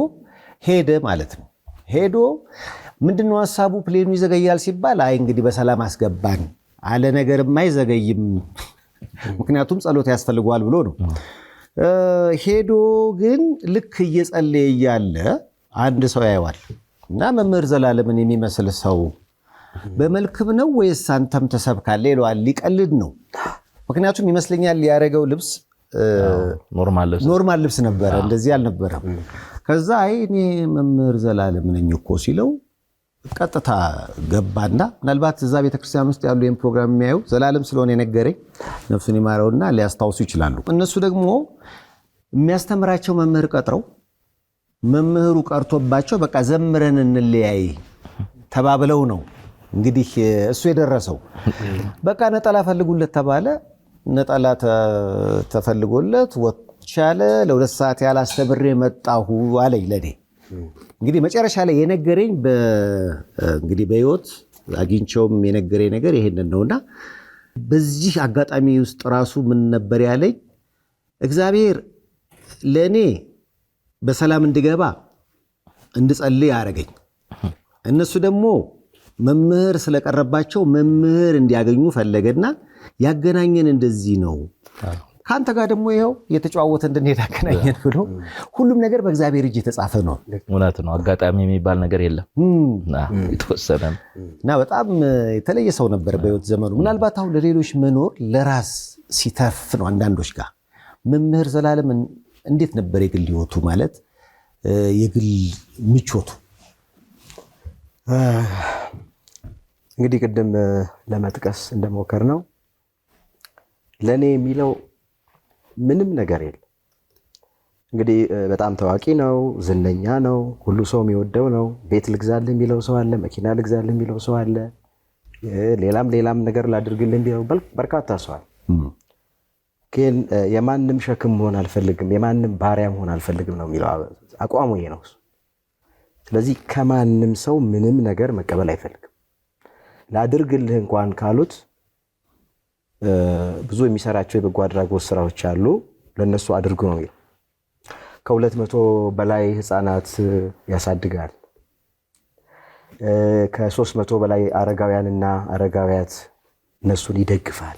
ሄደ ማለት ነው። ሄዶ ምንድነው ሐሳቡ ፕሌኑ ይዘገያል ሲባል አይ እንግዲህ በሰላም አስገባን አለ። ነገርም አይዘገይም ምክንያቱም ጸሎት ያስፈልገዋል ብሎ ነው ሄዶ። ግን ልክ እየጸለየ እያለ አንድ ሰው ያየዋል እና መምህር ዘላለምን የሚመስል ሰው በመልክም ነው ወይስ አንተም ተሰብካለህ ይለዋል። ሊቀልድ ነው ምክንያቱም ይመስለኛል ያረገው ልብስ ኖርማል ልብስ ነበረ፣ እንደዚህ አልነበረም። ከዛ አይ እኔ መምህር ዘላለም ነኝ እኮ ሲለው ቀጥታ ገባና ምናልባት እዛ ቤተክርስቲያን ውስጥ ያሉ ይሄን ፕሮግራም የሚያዩ ዘላለም ስለሆነ የነገረኝ ነፍሱን ይማረውና ሊያስታውሱ ይችላሉ። እነሱ ደግሞ የሚያስተምራቸው መምህር ቀጥረው መምህሩ ቀርቶባቸው በቃ ዘምረን እንለያይ ተባብለው ነው እንግዲህ እሱ የደረሰው። በቃ ነጠላ ፈልጉለት ተባለ። ነጠላ ተፈልጎለት ወቻለ። ለ2 ሰዓት ያህል አስተምሬ መጣሁ አለኝ ለኔ። እንግዲህ መጨረሻ ላይ የነገረኝ እንግዲህ በህይወት አግኝቼውም የነገረኝ ነገር ይሄንን ነውና በዚህ አጋጣሚ ውስጥ ራሱ ምን ነበር ያለኝ? እግዚአብሔር ለእኔ በሰላም እንድገባ እንድጸልይ ያደረገኝ፣ እነሱ ደግሞ መምህር ስለቀረባቸው መምህር እንዲያገኙ ፈለገና ያገናኘን እንደዚህ ነው። ከአንተ ጋር ደግሞ ይኸው የተጨዋወተ እንድንሄድ አገናኘን ብሎ ሁሉም ነገር በእግዚአብሔር እጅ የተጻፈ ነው። እውነት ነው። አጋጣሚ የሚባል ነገር የለም። የተወሰነ እና በጣም የተለየ ሰው ነበር በህይወት ዘመኑ። ምናልባት አሁን ለሌሎች መኖር ለራስ ሲተርፍ ነው። አንዳንዶች ጋር መምህር ዘላለም እንዴት ነበር የግል ህይወቱ ማለት የግል ምቾቱ? እንግዲህ ቅድም ለመጥቀስ እንደሞከር ነው ለእኔ የሚለው ምንም ነገር የለም። እንግዲህ በጣም ታዋቂ ነው፣ ዝነኛ ነው፣ ሁሉ ሰው የሚወደው ነው። ቤት ልግዛልህ የሚለው ሰው አለ፣ መኪና ልግዛልህ የሚለው ሰው አለ፣ ሌላም ነገር ላድርግልህ የሚለው በርካታ ሰው አለ። ግን የማንም ሸክም መሆን አልፈልግም፣ የማንም ባሪያ መሆን አልፈልግም ነው የሚለው አቋሙ ይሄ ነው። ስለዚህ ከማንም ሰው ምንም ነገር መቀበል አይፈልግም። ላድርግልህ እንኳን ካሉት ብዙ የሚሰራቸው የበጎ አድራጎት ስራዎች አሉ። ለነሱ አድርጉ ነው የሚለው። ከ200 በላይ ህፃናት ያሳድጋል። ከ300 በላይ አረጋውያንና አረጋውያት እነሱን ይደግፋል።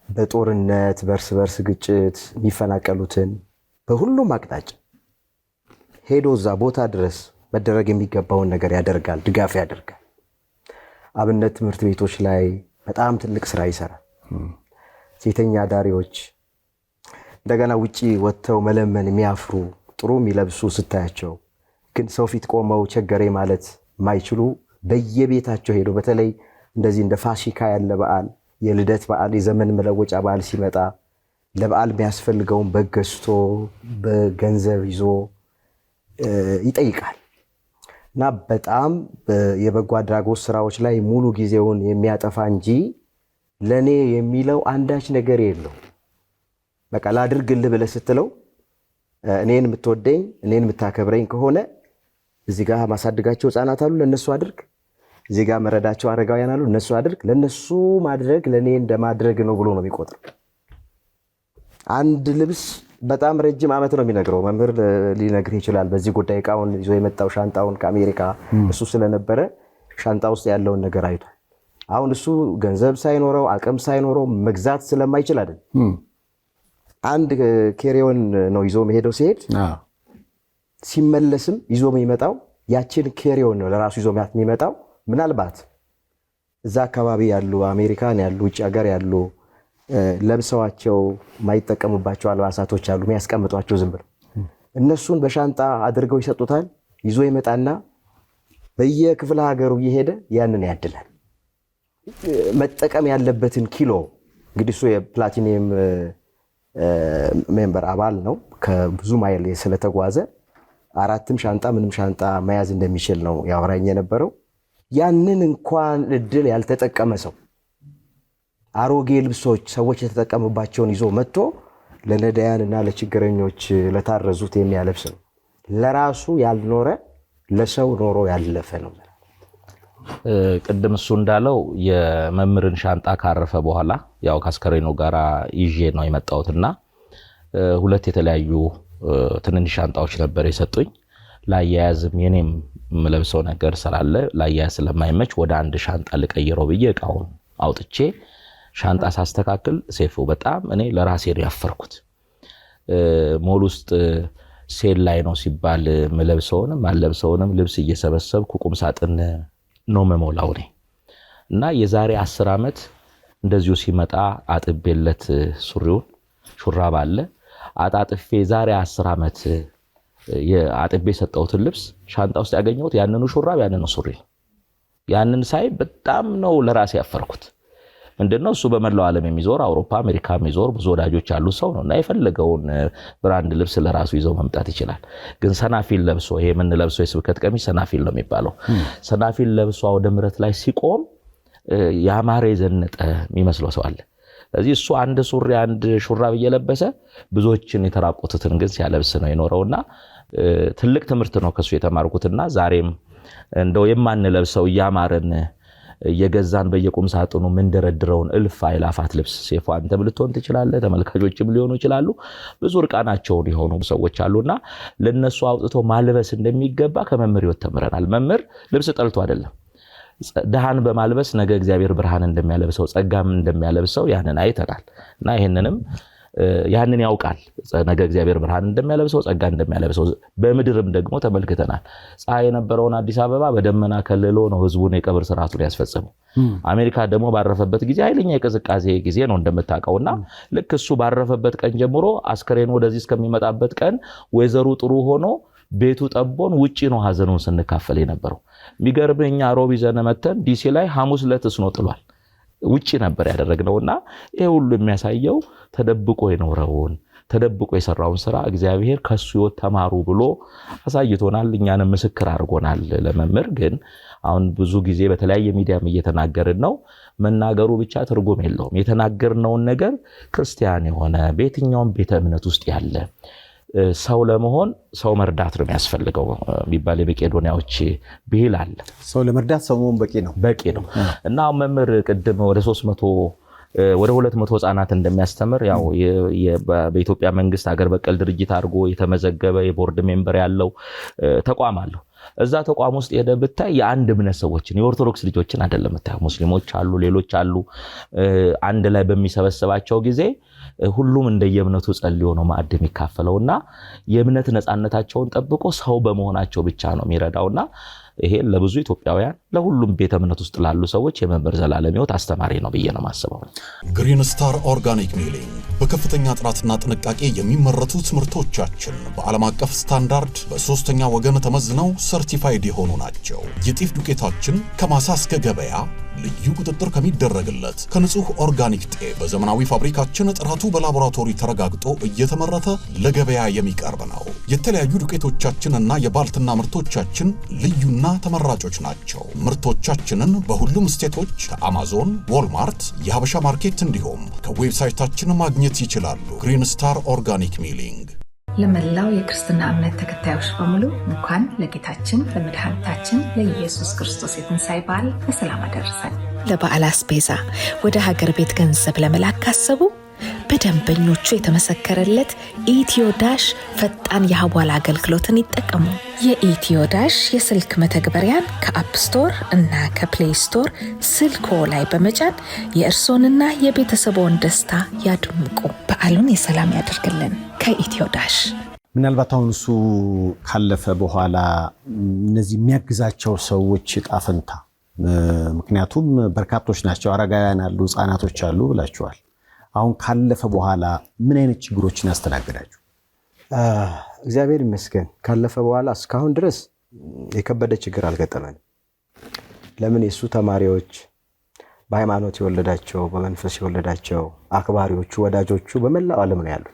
በጦርነት በርስ በርስ ግጭት የሚፈናቀሉትን በሁሉም አቅጣጫ ሄዶ እዛ ቦታ ድረስ መደረግ የሚገባውን ነገር ያደርጋል፣ ድጋፍ ያደርጋል። አብነት ትምህርት ቤቶች ላይ በጣም ትልቅ ስራ ይሰራል። ሴተኛ አዳሪዎች እንደገና ውጪ ወጥተው መለመን የሚያፍሩ ጥሩ የሚለብሱ ስታያቸው ግን ሰው ፊት ቆመው ቸገሬ ማለት ማይችሉ በየቤታቸው ሄዶ በተለይ እንደዚህ እንደ ፋሲካ ያለ በዓል፣ የልደት በዓል፣ የዘመን መለወጫ በዓል ሲመጣ ለበዓል የሚያስፈልገውን በግ ገዝቶ በገንዘብ ይዞ ይጠይቃል እና በጣም የበጎ አድራጎት ስራዎች ላይ ሙሉ ጊዜውን የሚያጠፋ እንጂ ለኔ የሚለው አንዳች ነገር የለው። በቃ ላድርግልህ ብለህ ስትለው እኔን የምትወደኝ እኔን የምታከብረኝ ከሆነ እዚህ ጋር ማሳድጋቸው ህፃናት አሉ፣ ለነሱ አድርግ። እዚህ ጋር መረዳቸው አረጋውያን አሉ፣ ለነሱ አድርግ። ለነሱ ማድረግ ለኔ እንደማድረግ ነው ብሎ ነው የሚቆጥረው። አንድ ልብስ በጣም ረጅም ዓመት ነው የሚነግረው። መምህር ሊነግርህ ይችላል በዚህ ጉዳይ። እቃውን ይዞ የመጣው ሻንጣውን ከአሜሪካ እሱ ስለነበረ ሻንጣ ውስጥ ያለውን ነገር አይቷል። አሁን እሱ ገንዘብ ሳይኖረው አቅም ሳይኖረው መግዛት ስለማይችል አይደል፣ አንድ ኬሪዮን ነው ይዞ መሄደው። ሲሄድ ሲመለስም ይዞ የሚመጣው ያችን ኬሪዮን ነው ለራሱ ይዞ የሚመጣው። ምናልባት እዛ አካባቢ ያሉ አሜሪካን ያሉ ውጭ ሀገር ያሉ ለብሰዋቸው ማይጠቀሙባቸው አልባሳቶች አሉ የሚያስቀምጧቸው ዝም ብለው፣ እነሱን በሻንጣ አድርገው ይሰጡታል። ይዞ ይመጣና በየክፍለ ሀገሩ እየሄደ ያንን ያድላል። መጠቀም ያለበትን ኪሎ እንግዲህ እሱ የፕላቲኒየም ሜምበር አባል ነው። ከብዙ ማይል ስለተጓዘ 4 ሻንጣ ምንም ሻንጣ መያዝ እንደሚችል ነው ያወራኝ የነበረው። ያንን እንኳን እድል ያልተጠቀመ ሰው አሮጌ ልብሶች ሰዎች የተጠቀሙባቸውን ይዞ መጥቶ ለነዳያንና ለችግረኞች ለታረዙት የሚያለብስ ነው። ለራሱ ያልኖረ ለሰው ኖሮ ያለፈ ነው። ቅድም እሱ እንዳለው የመምህርን ሻንጣ ካረፈ በኋላ ያው ከአስከሬኑ ጋራ ይዤ ነው የመጣሁትና 2 የተለያዩ ትንንሽ ሻንጣዎች ነበር የሰጡኝ። ላያያዝም የኔም የምለብሰው ነገር ስላለ ላያያዝ ስለማይመች ወደ አንድ ሻንጣ ልቀይረው ብዬ እቃውን አውጥቼ ሻንጣ ሳስተካክል ሴፉ በጣም እኔ ለራሴ ነው ያፈርኩት። ሞል ውስጥ ሴል ላይ ነው ሲባል ምለብሰውንም አልለብሰውንም ልብስ እየሰበሰብኩ ቁም ሳጥን ነው መሞላው ነኝ እና የዛሬ 10 ዓመት እንደዚሁ ሲመጣ አጥቤለት ሱሪውን ሹራብ አለ አጣጥፌ ዛሬ 10 ዓመት የአጥቤ ሰጠሁትን ልብስ ሻንጣ ውስጥ ያገኘሁት ያንኑ ሹራብ ያንኑ ሱሪ። ያንን ሳይ በጣም ነው ለራሴ ያፈርኩት። ምንድነው እሱ በመላው ዓለም የሚዞር አውሮፓ አሜሪካ የሚዞር ብዙ ወዳጆች ያሉ ሰው ነውና የፈለገውን ብራንድ ልብስ ለራሱ ይዘው መምጣት ይችላል። ግን ሰናፊል ለብሶ ይሄ ምን ለብሶ የስብከት ቀሚስ ሰናፊል ነው የሚባለው። ሰናፊል ለብሶ ወደ ምረት ላይ ሲቆም ያማረ የዘነጠ የሚመስለው ሰው አለ። ስለዚህ እሱ አንድ ሱሪ አንድ ሹራብ እየለበሰ ብዙዎችን የተራቆቱትን ግን ሲያለብስ ነው የኖረውና ትልቅ ትምህርት ነው ከሱ የተማርኩትና ዛሬም እንደው የማንለብሰው ያማረን የገዛን በየቁም ሳጥኑ ምን ደረድረውን እልፍ አይላፋት ልብስ ሴፎ አንተም ልትሆን ትችላለህ፣ ተመልካቾችም ሊሆኑ ይችላሉ። ብዙ እርቃናቸውን የሆኑ ሰዎች አሉና ለነሱ አውጥቶ ማልበስ እንደሚገባ ከመምህር ሕይወት ተምረናል። መምህር ልብስ ጠልቶ አይደለም ደሃን በማልበስ ነገ እግዚአብሔር ብርሃን እንደሚያለብሰው ጸጋም እንደሚያለብሰው ያንን አይተናል እና ይሄንንም ያንን ያውቃል። ነገ እግዚአብሔር ብርሃን እንደሚያለብሰው ጸጋ እንደሚያለብሰው በምድርም ደግሞ ተመልክተናል። ፀሐይ የነበረውን አዲስ አበባ በደመና ከልሎ ነው ህዝቡን የቀብር ስርዓቱን ያስፈጸመው። አሜሪካ ደግሞ ባረፈበት ጊዜ ኃይለኛ የቅዝቃዜ ጊዜ ነው እንደምታውቀውና ልክ እሱ ባረፈበት ቀን ጀምሮ አስከሬኑ ወደዚህ እስከሚመጣበት ቀን ወይዘሩ ጥሩ ሆኖ ቤቱ ጠቦን ውጪ ነው ሀዘኑን ስንካፈል የነበረው። የሚገርምኛ ሮብ ይዘን መተን ዲሲ ላይ ሐሙስ ዕለት ስኖ ጥሏል። ውጪ ነበር ያደረግነውና ይሄ ሁሉ የሚያሳየው ተደብቆ የኖረውን ተደብቆ የሰራውን ስራ እግዚአብሔር ከሱ ሕይወት ተማሩ ብሎ አሳይቶናል። እኛንም ምስክር አድርጎናል። ለመምህር ግን አሁን ብዙ ጊዜ በተለያየ ሚዲያም እየተናገርን ነው። መናገሩ ብቻ ትርጉም የለውም። የተናገርነውን ነገር ክርስቲያን የሆነ በየትኛውም ቤተ እምነት ውስጥ ያለ ሰው ለመሆን ሰው መርዳት ነው የሚያስፈልገው የሚባል የመቄዶንያዎች ብሂል አለ። ሰው ለመርዳት ሰው መሆን በቂ ነው እና መምህር ቅድም ወደ 200 ህፃናት እንደሚያስተምር ያው በኢትዮጵያ መንግስት ሀገር በቀል ድርጅት አድርጎ የተመዘገበ የቦርድ ሜምበር ያለው ተቋም አለው። እዛ ተቋም ውስጥ ሄደ ብታይ የአንድ እምነት ሰዎችን የኦርቶዶክስ ልጆችን አይደለም ብታይ፣ ሙስሊሞች አሉ፣ ሌሎች አሉ። አንድ ላይ በሚሰበስባቸው ጊዜ ሁሉም እንደየእምነቱ ጸልዮ ነው ማዕድ የሚካፈለውና የእምነት ነፃነታቸውን ጠብቆ ሰው በመሆናቸው ብቻ ነው የሚረዳውና ይሄ ለብዙ ኢትዮጵያውያን ለሁሉም ቤተ እምነት ውስጥ ላሉ ሰዎች የመምህር ዘላለም ሕይወት አስተማሪ ነው ብዬ ነው ማስበው። ግሪን ስታር ኦርጋኒክ ሚሊንግ በከፍተኛ ጥራትና ጥንቃቄ የሚመረቱ ምርቶቻችን በዓለም አቀፍ ስታንዳርድ በሶስተኛ ወገን ተመዝነው ሰርቲፋይድ የሆኑ ናቸው። የጤፍ ዱቄታችን ከማሳ እስከ ገበያ ልዩ ቁጥጥር ከሚደረግለት ከንጹህ ኦርጋኒክ ጤፍ በዘመናዊ ፋብሪካችን ጥራቱ በላቦራቶሪ ተረጋግጦ እየተመረተ ለገበያ የሚቀርብ ነው። የተለያዩ ዱቄቶቻችንና የባልትና ምርቶቻችን ልዩና ተመራጮች ናቸው። ምርቶቻችንን በሁሉም ስቴቶች ከአማዞን፣ ዎልማርት፣ የሀበሻ ማርኬት እንዲሁም ከዌብሳይታችን ማግኘት ይችላሉ። ግሪን ስታር ኦርጋኒክ ሚሊንግ ለመላው የክርስትና እምነት ተከታዮች በሙሉ እንኳን ለጌታችን ለመድኃኒታችን ለኢየሱስ ክርስቶስ የትንሣኤ በዓል በሰላም አደረሰን። ለበዓል አስቤዛ ወደ ሀገር ቤት ገንዘብ ለመላክ ካሰቡ በደንበኞቹ የተመሰከረለት ኢትዮ ዳሽ ፈጣን የሐዋላ አገልግሎትን ይጠቀሙ። የኢትዮ ዳሽ የስልክ መተግበሪያን ከአፕ ስቶር እና ከፕሌይ ስቶር ስልኮ ላይ በመጫን የእርሶንና የቤተሰቦን ደስታ ያድምቁ። በዓሉን የሰላም ያደርግልን ከኢትዮ ዳሽ። ምናልባት አሁን እሱ ካለፈ በኋላ እነዚህ የሚያግዛቸው ሰዎች ዕጣ ፈንታ፣ ምክንያቱም በርካቶች ናቸው፣ አረጋውያን አሉ፣ ህፃናቶች አሉ ብላችኋል። አሁን ካለፈ በኋላ ምን አይነት ችግሮችን ያስተናግዳችሁ? እግዚአብሔር ይመስገን ካለፈ በኋላ እስካሁን ድረስ የከበደ ችግር አልገጠመንም። ለምን የሱ ተማሪዎች በሃይማኖት የወለዳቸው በመንፈስ የወለዳቸው አክባሪዎቹ ወዳጆቹ በመላው ዓለም ነው ያሉት።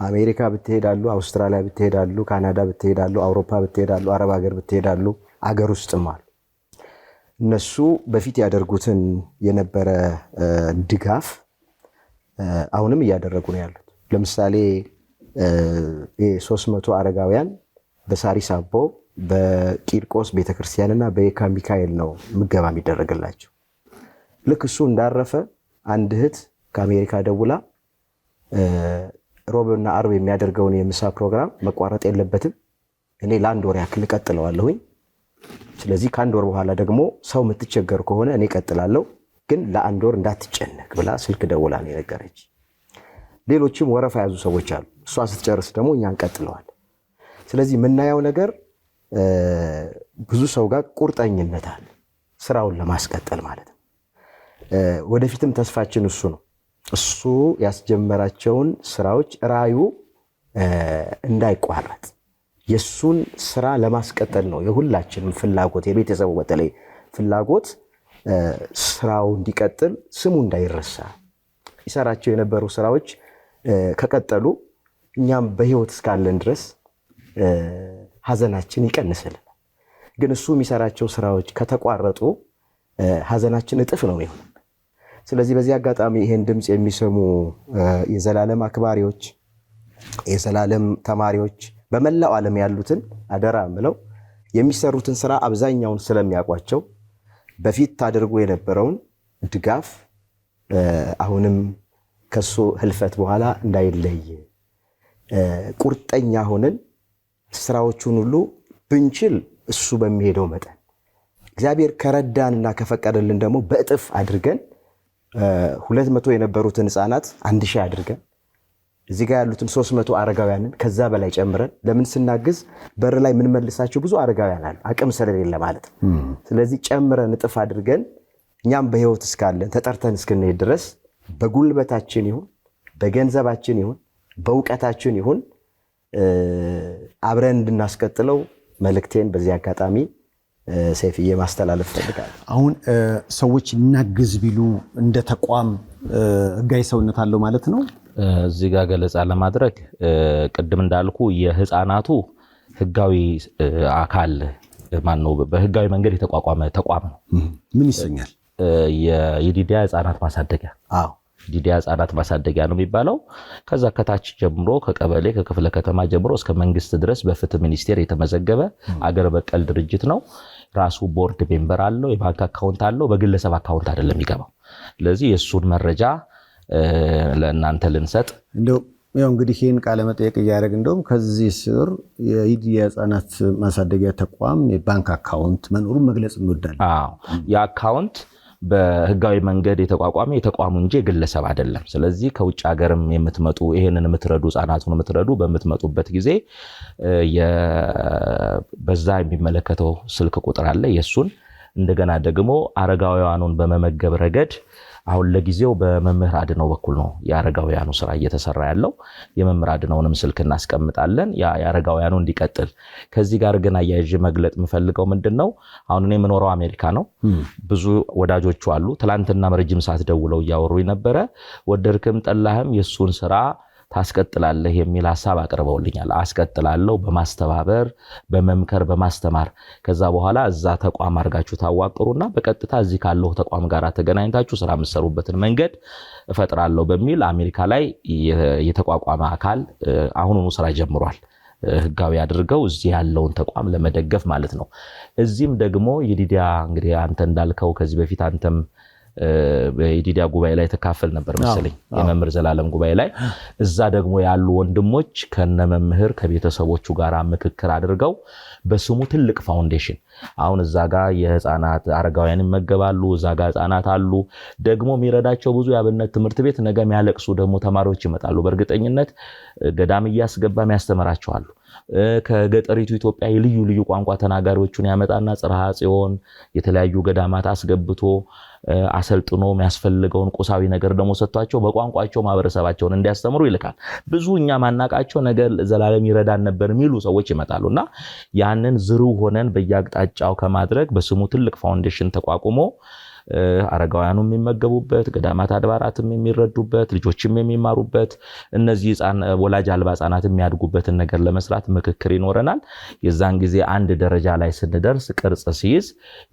አሜሪካ ብትሄዳሉ፣ አውስትራሊያ ብትሄዳሉ፣ ካናዳ ብትሄዳሉ፣ አውሮፓ ብትሄዳሉ፣ አረብ ሀገር ብትሄዳሉ፣ አገር ውስጥም አሉ። እነሱ በፊት ያደርጉትን የነበረ ድጋፍ አሁንም እያደረጉ ነው ያሉት። ለምሳሌ 300 አረጋውያን በሳሪስ አቦ በቂርቆስ ቤተክርስቲያንና በየካ ሚካኤል ነው ምገባ የሚደረግላቸው። ልክ እሱ እንዳረፈ አንድ እህት ከአሜሪካ ደውላ ሮብና አርብ የሚያደርገውን የምሳ ፕሮግራም መቋረጥ የለበትም፣ እኔ ለአንድ ወር ያክል ቀጥለዋለሁኝ። ስለዚህ ከአንድ ወር በኋላ ደግሞ ሰው የምትቸገር ከሆነ እኔ ቀጥላለሁ፣ ግን ለአንድ ወር እንዳትጨነቅ ብላ ስልክ ደውላ ነው የነገረች። ሌሎችም ወረፋ ያዙ ሰዎች አሉ። እሷ ስትጨርስ ደግሞ እኛን ቀጥለዋል። ስለዚህ የምናየው ነገር ብዙ ሰው ጋር ቁርጠኝነት አለ፣ ስራውን ለማስቀጠል ማለት ነው። ወደፊትም ተስፋችን እሱ ነው። እሱ ያስጀመራቸውን ስራዎች ራዩ እንዳይቋረጥ የሱን ስራ ለማስቀጠል ነው የሁላችንም ፍላጎት፣ የቤተሰቡ በተለይ ፍላጎት ስራው እንዲቀጥል፣ ስሙ እንዳይረሳ። ይሰራቸው የነበሩ ስራዎች ከቀጠሉ እኛም በህይወት እስካለን ድረስ ሀዘናችን ይቀንስልናል። ግን እሱ የሚሰራቸው ስራዎች ከተቋረጡ ሀዘናችን እጥፍ ነው የሚሆነው። ስለዚህ በዚህ አጋጣሚ ይሄን ድምፅ የሚሰሙ የዘላለም አክባሪዎች፣ የዘላለም ተማሪዎች በመላው ዓለም ያሉትን አደራ ምለው የሚሰሩትን ስራ አብዛኛውን ስለሚያውቋቸው በፊት ታደርጉ የነበረውን ድጋፍ አሁንም ከሱ ህልፈት በኋላ እንዳይለይ ቁርጠኛ ሆነን ስራዎቹን ሁሉ ብንችል እሱ በሚሄደው መጠን እግዚአብሔር ከረዳንና ከፈቀደልን ደግሞ በእጥፍ አድርገን 200 የነበሩትን ህፃናት 1000 አድርገን እዚህ ጋር ያሉትን 300 አረጋውያንን ከዛ በላይ ጨምረን ለምን ስናግዝ በር ላይ ምን መልሳቸው ብዙ አረጋውያን አሉ አቅም ስለሌለ ማለት ነው። ስለዚህ ጨምረን እጥፍ አድርገን እኛም በህይወት እስካለን ተጠርተን እስክንሄድ ድረስ በጉልበታችን ይሁን በገንዘባችን ይሁን በእውቀታችን ይሁን አብረን እንድናስቀጥለው መልእክቴን በዚህ አጋጣሚ ሰይፍዬ ማስተላለፍ ፈልጋለሁ። አሁን ሰዎች እናግዝ ቢሉ እንደ ተቋም ህጋዊ ሰውነት አለው ማለት ነው። እዚህ ጋር ገለጻ ለማድረግ ቅድም እንዳልኩ የህፃናቱ ህጋዊ አካል ማን ነው? በህጋዊ መንገድ የተቋቋመ ተቋም ነው። ምን ይሰኛል? የዲዲያ ህፃናት ማሳደጊያ። አዎ ዲዲያ ህፃናት ማሳደጊያ ነው የሚባለው። ከዛ ከታች ጀምሮ ከቀበሌ ከክፍለ ከተማ ጀምሮ እስከ መንግስት ድረስ በፍትህ ሚኒስቴር የተመዘገበ አገር በቀል ድርጅት ነው። ራሱ ቦርድ ሜምበር አለው፣ የባንክ አካውንት አለው። በግለሰብ አካውንት አይደለም የሚገባው። ስለዚህ የሱን መረጃ ለእናንተ ልንሰጥ እንደው ያው እንግዲህ ይሄን ቃለ መጠየቅ እያደረግ እንደውም ከዚህ ስር የዲዲያ ህፃናት ማሳደጊያ ተቋም የባንክ አካውንት መኖሩን መግለጽ እንወዳለን። አዎ የአካውንት በህጋዊ መንገድ የተቋቋመ የተቋሙ እንጂ ግለሰብ አይደለም። ስለዚህ ከውጭ ሀገርም የምትመጡ ይሄንን የምትረዱ ህፃናቱን የምትረዱ በምትመጡበት ጊዜ በዛ የሚመለከተው ስልክ ቁጥር አለ የሱን። እንደገና ደግሞ አረጋውያኑን በመመገብ ረገድ አሁን ለጊዜው በመምህር አድነው በኩል ነው የአረጋውያኑ ስራ እየተሰራ ያለው። የመምህር አድነውንም ስልክ እናስቀምጣለን የአረጋውያኑ እንዲቀጥል። ከዚህ ጋር ግን አያይዤ መግለጥ የምፈልገው ምንድነው አሁን እኔ የምኖረው አሜሪካ ነው። ብዙ ወዳጆቹ አሉ። ትላንትና ረጅም ሰዓት ደውለው እያወሩኝ ነበረ። ወደድክም ጠላህም የሱን ስራ ታስቀጥላለህ የሚል ሐሳብ አቅርበውልኛል። አስቀጥላለሁ በማስተባበር በመምከር በማስተማር ከዛ በኋላ እዛ ተቋም አድርጋችሁ ታዋቅሩና በቀጥታ እዚህ ካለው ተቋም ጋር ተገናኝታችሁ ስራ የምትሰሩበትን መንገድ እፈጥራለሁ በሚል አሜሪካ ላይ የተቋቋመ አካል አሁኑኑ ስራ ጀምሯል። ህጋዊ አድርገው እዚህ ያለውን ተቋም ለመደገፍ ማለት ነው። እዚህም ደግሞ የዲዲያ እንግዲህ አንተ እንዳልከው ከዚህ በፊት አንተም በኢዲዲያ ጉባኤ ላይ ተካፈል ነበር መሰለኝ የመምህር ዘላለም ጉባኤ ላይ። እዛ ደግሞ ያሉ ወንድሞች ከነመምህር ከቤተሰቦቹ ጋር ምክክር አድርገው በስሙ ትልቅ ፋውንዴሽን አሁን እዛ ጋር የህፃናት አረጋውያን ይመገባሉ። እዛ ጋር ህፃናት አሉ። ደግሞ የሚረዳቸው ብዙ ያብነት ትምህርት ቤት ነገ የሚያለቅሱ ደግሞ ተማሪዎች ይመጣሉ። በእርግጠኝነት ገዳም እያስገባም ያስተምራቸዋል። ከገጠሪቱ ኢትዮጵያ ልዩ ልዩ ቋንቋ ተናጋሪዎችን ያመጣና ጽርሐ ጽዮን የተለያዩ ገዳማት አስገብቶ አሰልጥኖ የሚያስፈልገውን ቁሳዊ ነገር ደግሞ ሰጥቷቸው በቋንቋቸው ማህበረሰባቸውን እንዲያስተምሩ ይልካል። ብዙ እኛ ማናቃቸው ነገር ዘላለም ይረዳን ነበር የሚሉ ሰዎች ይመጣሉና ያንን ዝሩ ሆነን በየአቅጣጫው ከማድረግ በስሙ ትልቅ ፋውንዴሽን ተቋቁሞ አረጋውያኑ የሚመገቡበት ገዳማት አድባራትም የሚረዱበት ልጆችም የሚማሩበት እነዚህ ወላጅ አልባ ህፃናት የሚያድጉበትን ነገር ለመስራት ምክክር ይኖረናል። የዛን ጊዜ አንድ ደረጃ ላይ ስንደርስ ቅርጽ ሲይዝ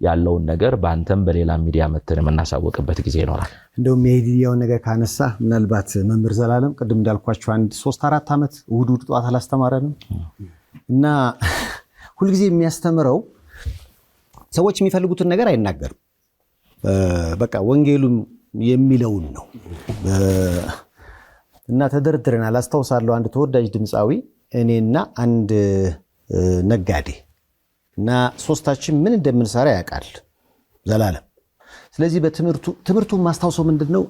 ያለውን ነገር በአንተም በሌላ ሚዲያ መተን የምናሳወቅበት ጊዜ ይኖራል። እንደውም የዲዲያውን ነገር ካነሳ ምናልባት መምህር ዘላለም ቅድም እንዳልኳቸው አንድ 3-4 ዓመት እሑድ ጠዋት አላስተማረንም እና ሁልጊዜ የሚያስተምረው ሰዎች የሚፈልጉትን ነገር አይናገርም። በቃ ወንጌሉ የሚለውን ነው እና ተደርድረናል። አስታውሳለሁ አንድ ተወዳጅ ድምፃዊ እኔና አንድ ነጋዴ እና ሶስታችን ምን እንደምንሰራ ያውቃል ዘላለም። ስለዚህ በትምህርቱን ማስታውሰው ምንድነው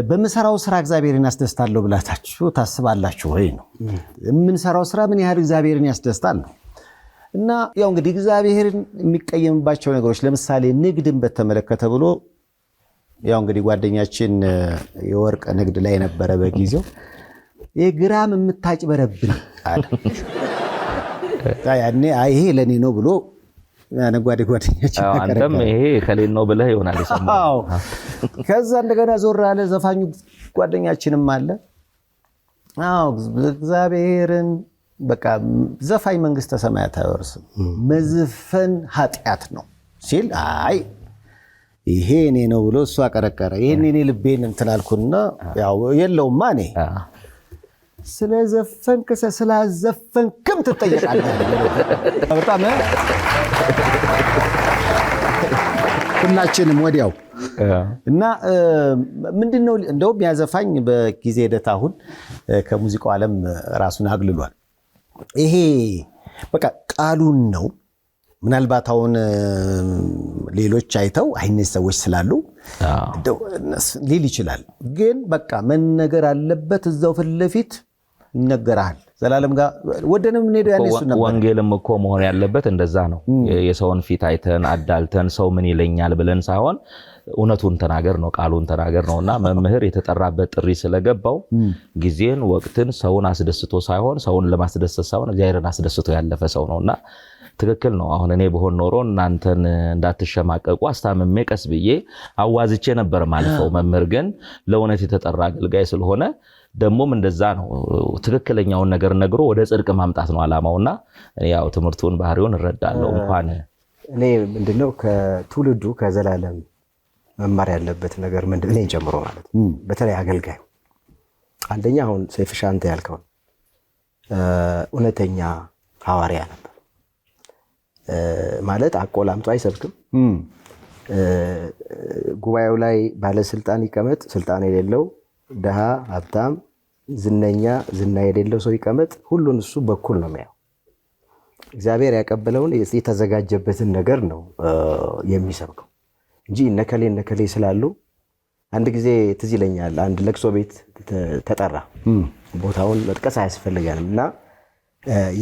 በምንሰራው ስራ እግዚአብሔርን ያስደስታለሁ ብላችሁ ታስባላችሁ ወይ ነው። የምንሰራው ስራ ምን ያህል እግዚአብሔርን ያስደስታል ነው። እና ያው እንግዲህ እግዚአብሔርን የሚቀየምባቸው ነገሮች ለምሳሌ ንግድን በተመለከተ ብሎ ያው እንግዲህ ጓደኛችን የወርቅ ንግድ ላይ ነበረ በጊዜው የግራም የምታጭበረብን አለ። ያኔ ይሄ ለኔ ነው ብሎ ጓደኛችን አንተም ይሄ ከሌን ነው ብለህ ይሆናል የሰማው። ከዛ እንደገና ዞር አለ ዘፋኙ ጓደኛችንም አለ። አዎ እግዚአብሔርን በቃ ዘፋኝ መንግስተ ሰማያት አይወርስም መዝፈን ኃጢአት ነው ሲል አይ ይሄ እኔ ነው ብሎ እሱ አቀረቀረ። ይሄን እኔ ልቤን እንትላልኩና ያው የለውማ እኔ ስለዘፈንክ ስላዘፈንክም ትጠየቃለህ። በጣም ሁላችንም ወዲያው እና ምንድነው እንደውም ያዘፋኝ በጊዜ ሂደት አሁን ከሙዚቃው ዓለም ራሱን አግልሏል። ይሄ በቃ ቃሉን ነው። ምናልባት አሁን ሌሎች አይተው አይነት ሰዎች ስላሉ ሊል ይችላል። ግን በቃ መነገር አለበት እዛው ፊት ለፊት ይነገራል። ዘላለም ጋር ወደንም እንሄደው ያኔ እሱ ነበር። ወንጌልም እኮ መሆን ያለበት እንደዛ ነው። የሰውን ፊት አይተን አዳልተን ሰው ምን ይለኛል ብለን ሳይሆን እውነቱን ተናገር ነው፣ ቃሉን ተናገር ነውና መምህር የተጠራበት ጥሪ ስለገባው ጊዜን ወቅትን ሰውን አስደስቶ ሳይሆን ሰውን ለማስደሰት ሳይሆን እግዚአብሔርን አስደስቶ ያለፈ ሰው ነውና ትክክል ነው። አሁን እኔ በሆን ኖሮ እናንተን እንዳትሸማቀቁ አስታምሜ ቀስ ብዬ አዋዝቼ ነበር ማለፈው። መምህር ግን ለእውነት የተጠራ አገልጋይ ስለሆነ ደሞም እንደዛ ነው። ትክክለኛውን ነገር ነግሮ ወደ ጽድቅ ማምጣት ነው ዓላማውና ያው ትምህርቱን ባህሪውን እረዳለሁ። እንኳን እኔ ምንድነው ከትውልዱ ከዘላለም መማር ያለበት ነገር ምንድነው? እኔ ጀምሮ ማለት በተለይ አገልጋይ አንደኛ አሁን ሰይፍሻ አንተ ያልከው እውነተኛ ሐዋርያ ነበር ማለት አቆላምጦ አይሰብክም። ጉባኤው ላይ ባለስልጣን ይቀመጥ፣ ስልጣን የሌለው ደሃ፣ ሀብታም፣ ዝነኛ፣ ዝና የሌለው ሰው ይቀመጥ፣ ሁሉን እሱ በኩል ነው የሚያው። እግዚአብሔር ያቀበለውን የተዘጋጀበትን ነገር ነው የሚሰብከው እንጂ እነከሌ ስላሉ። አንድ ጊዜ ትዝ ይለኛል አንድ ለቅሶ ቤት ተጠራ። ቦታውን መጥቀስ አያስፈልገንም እና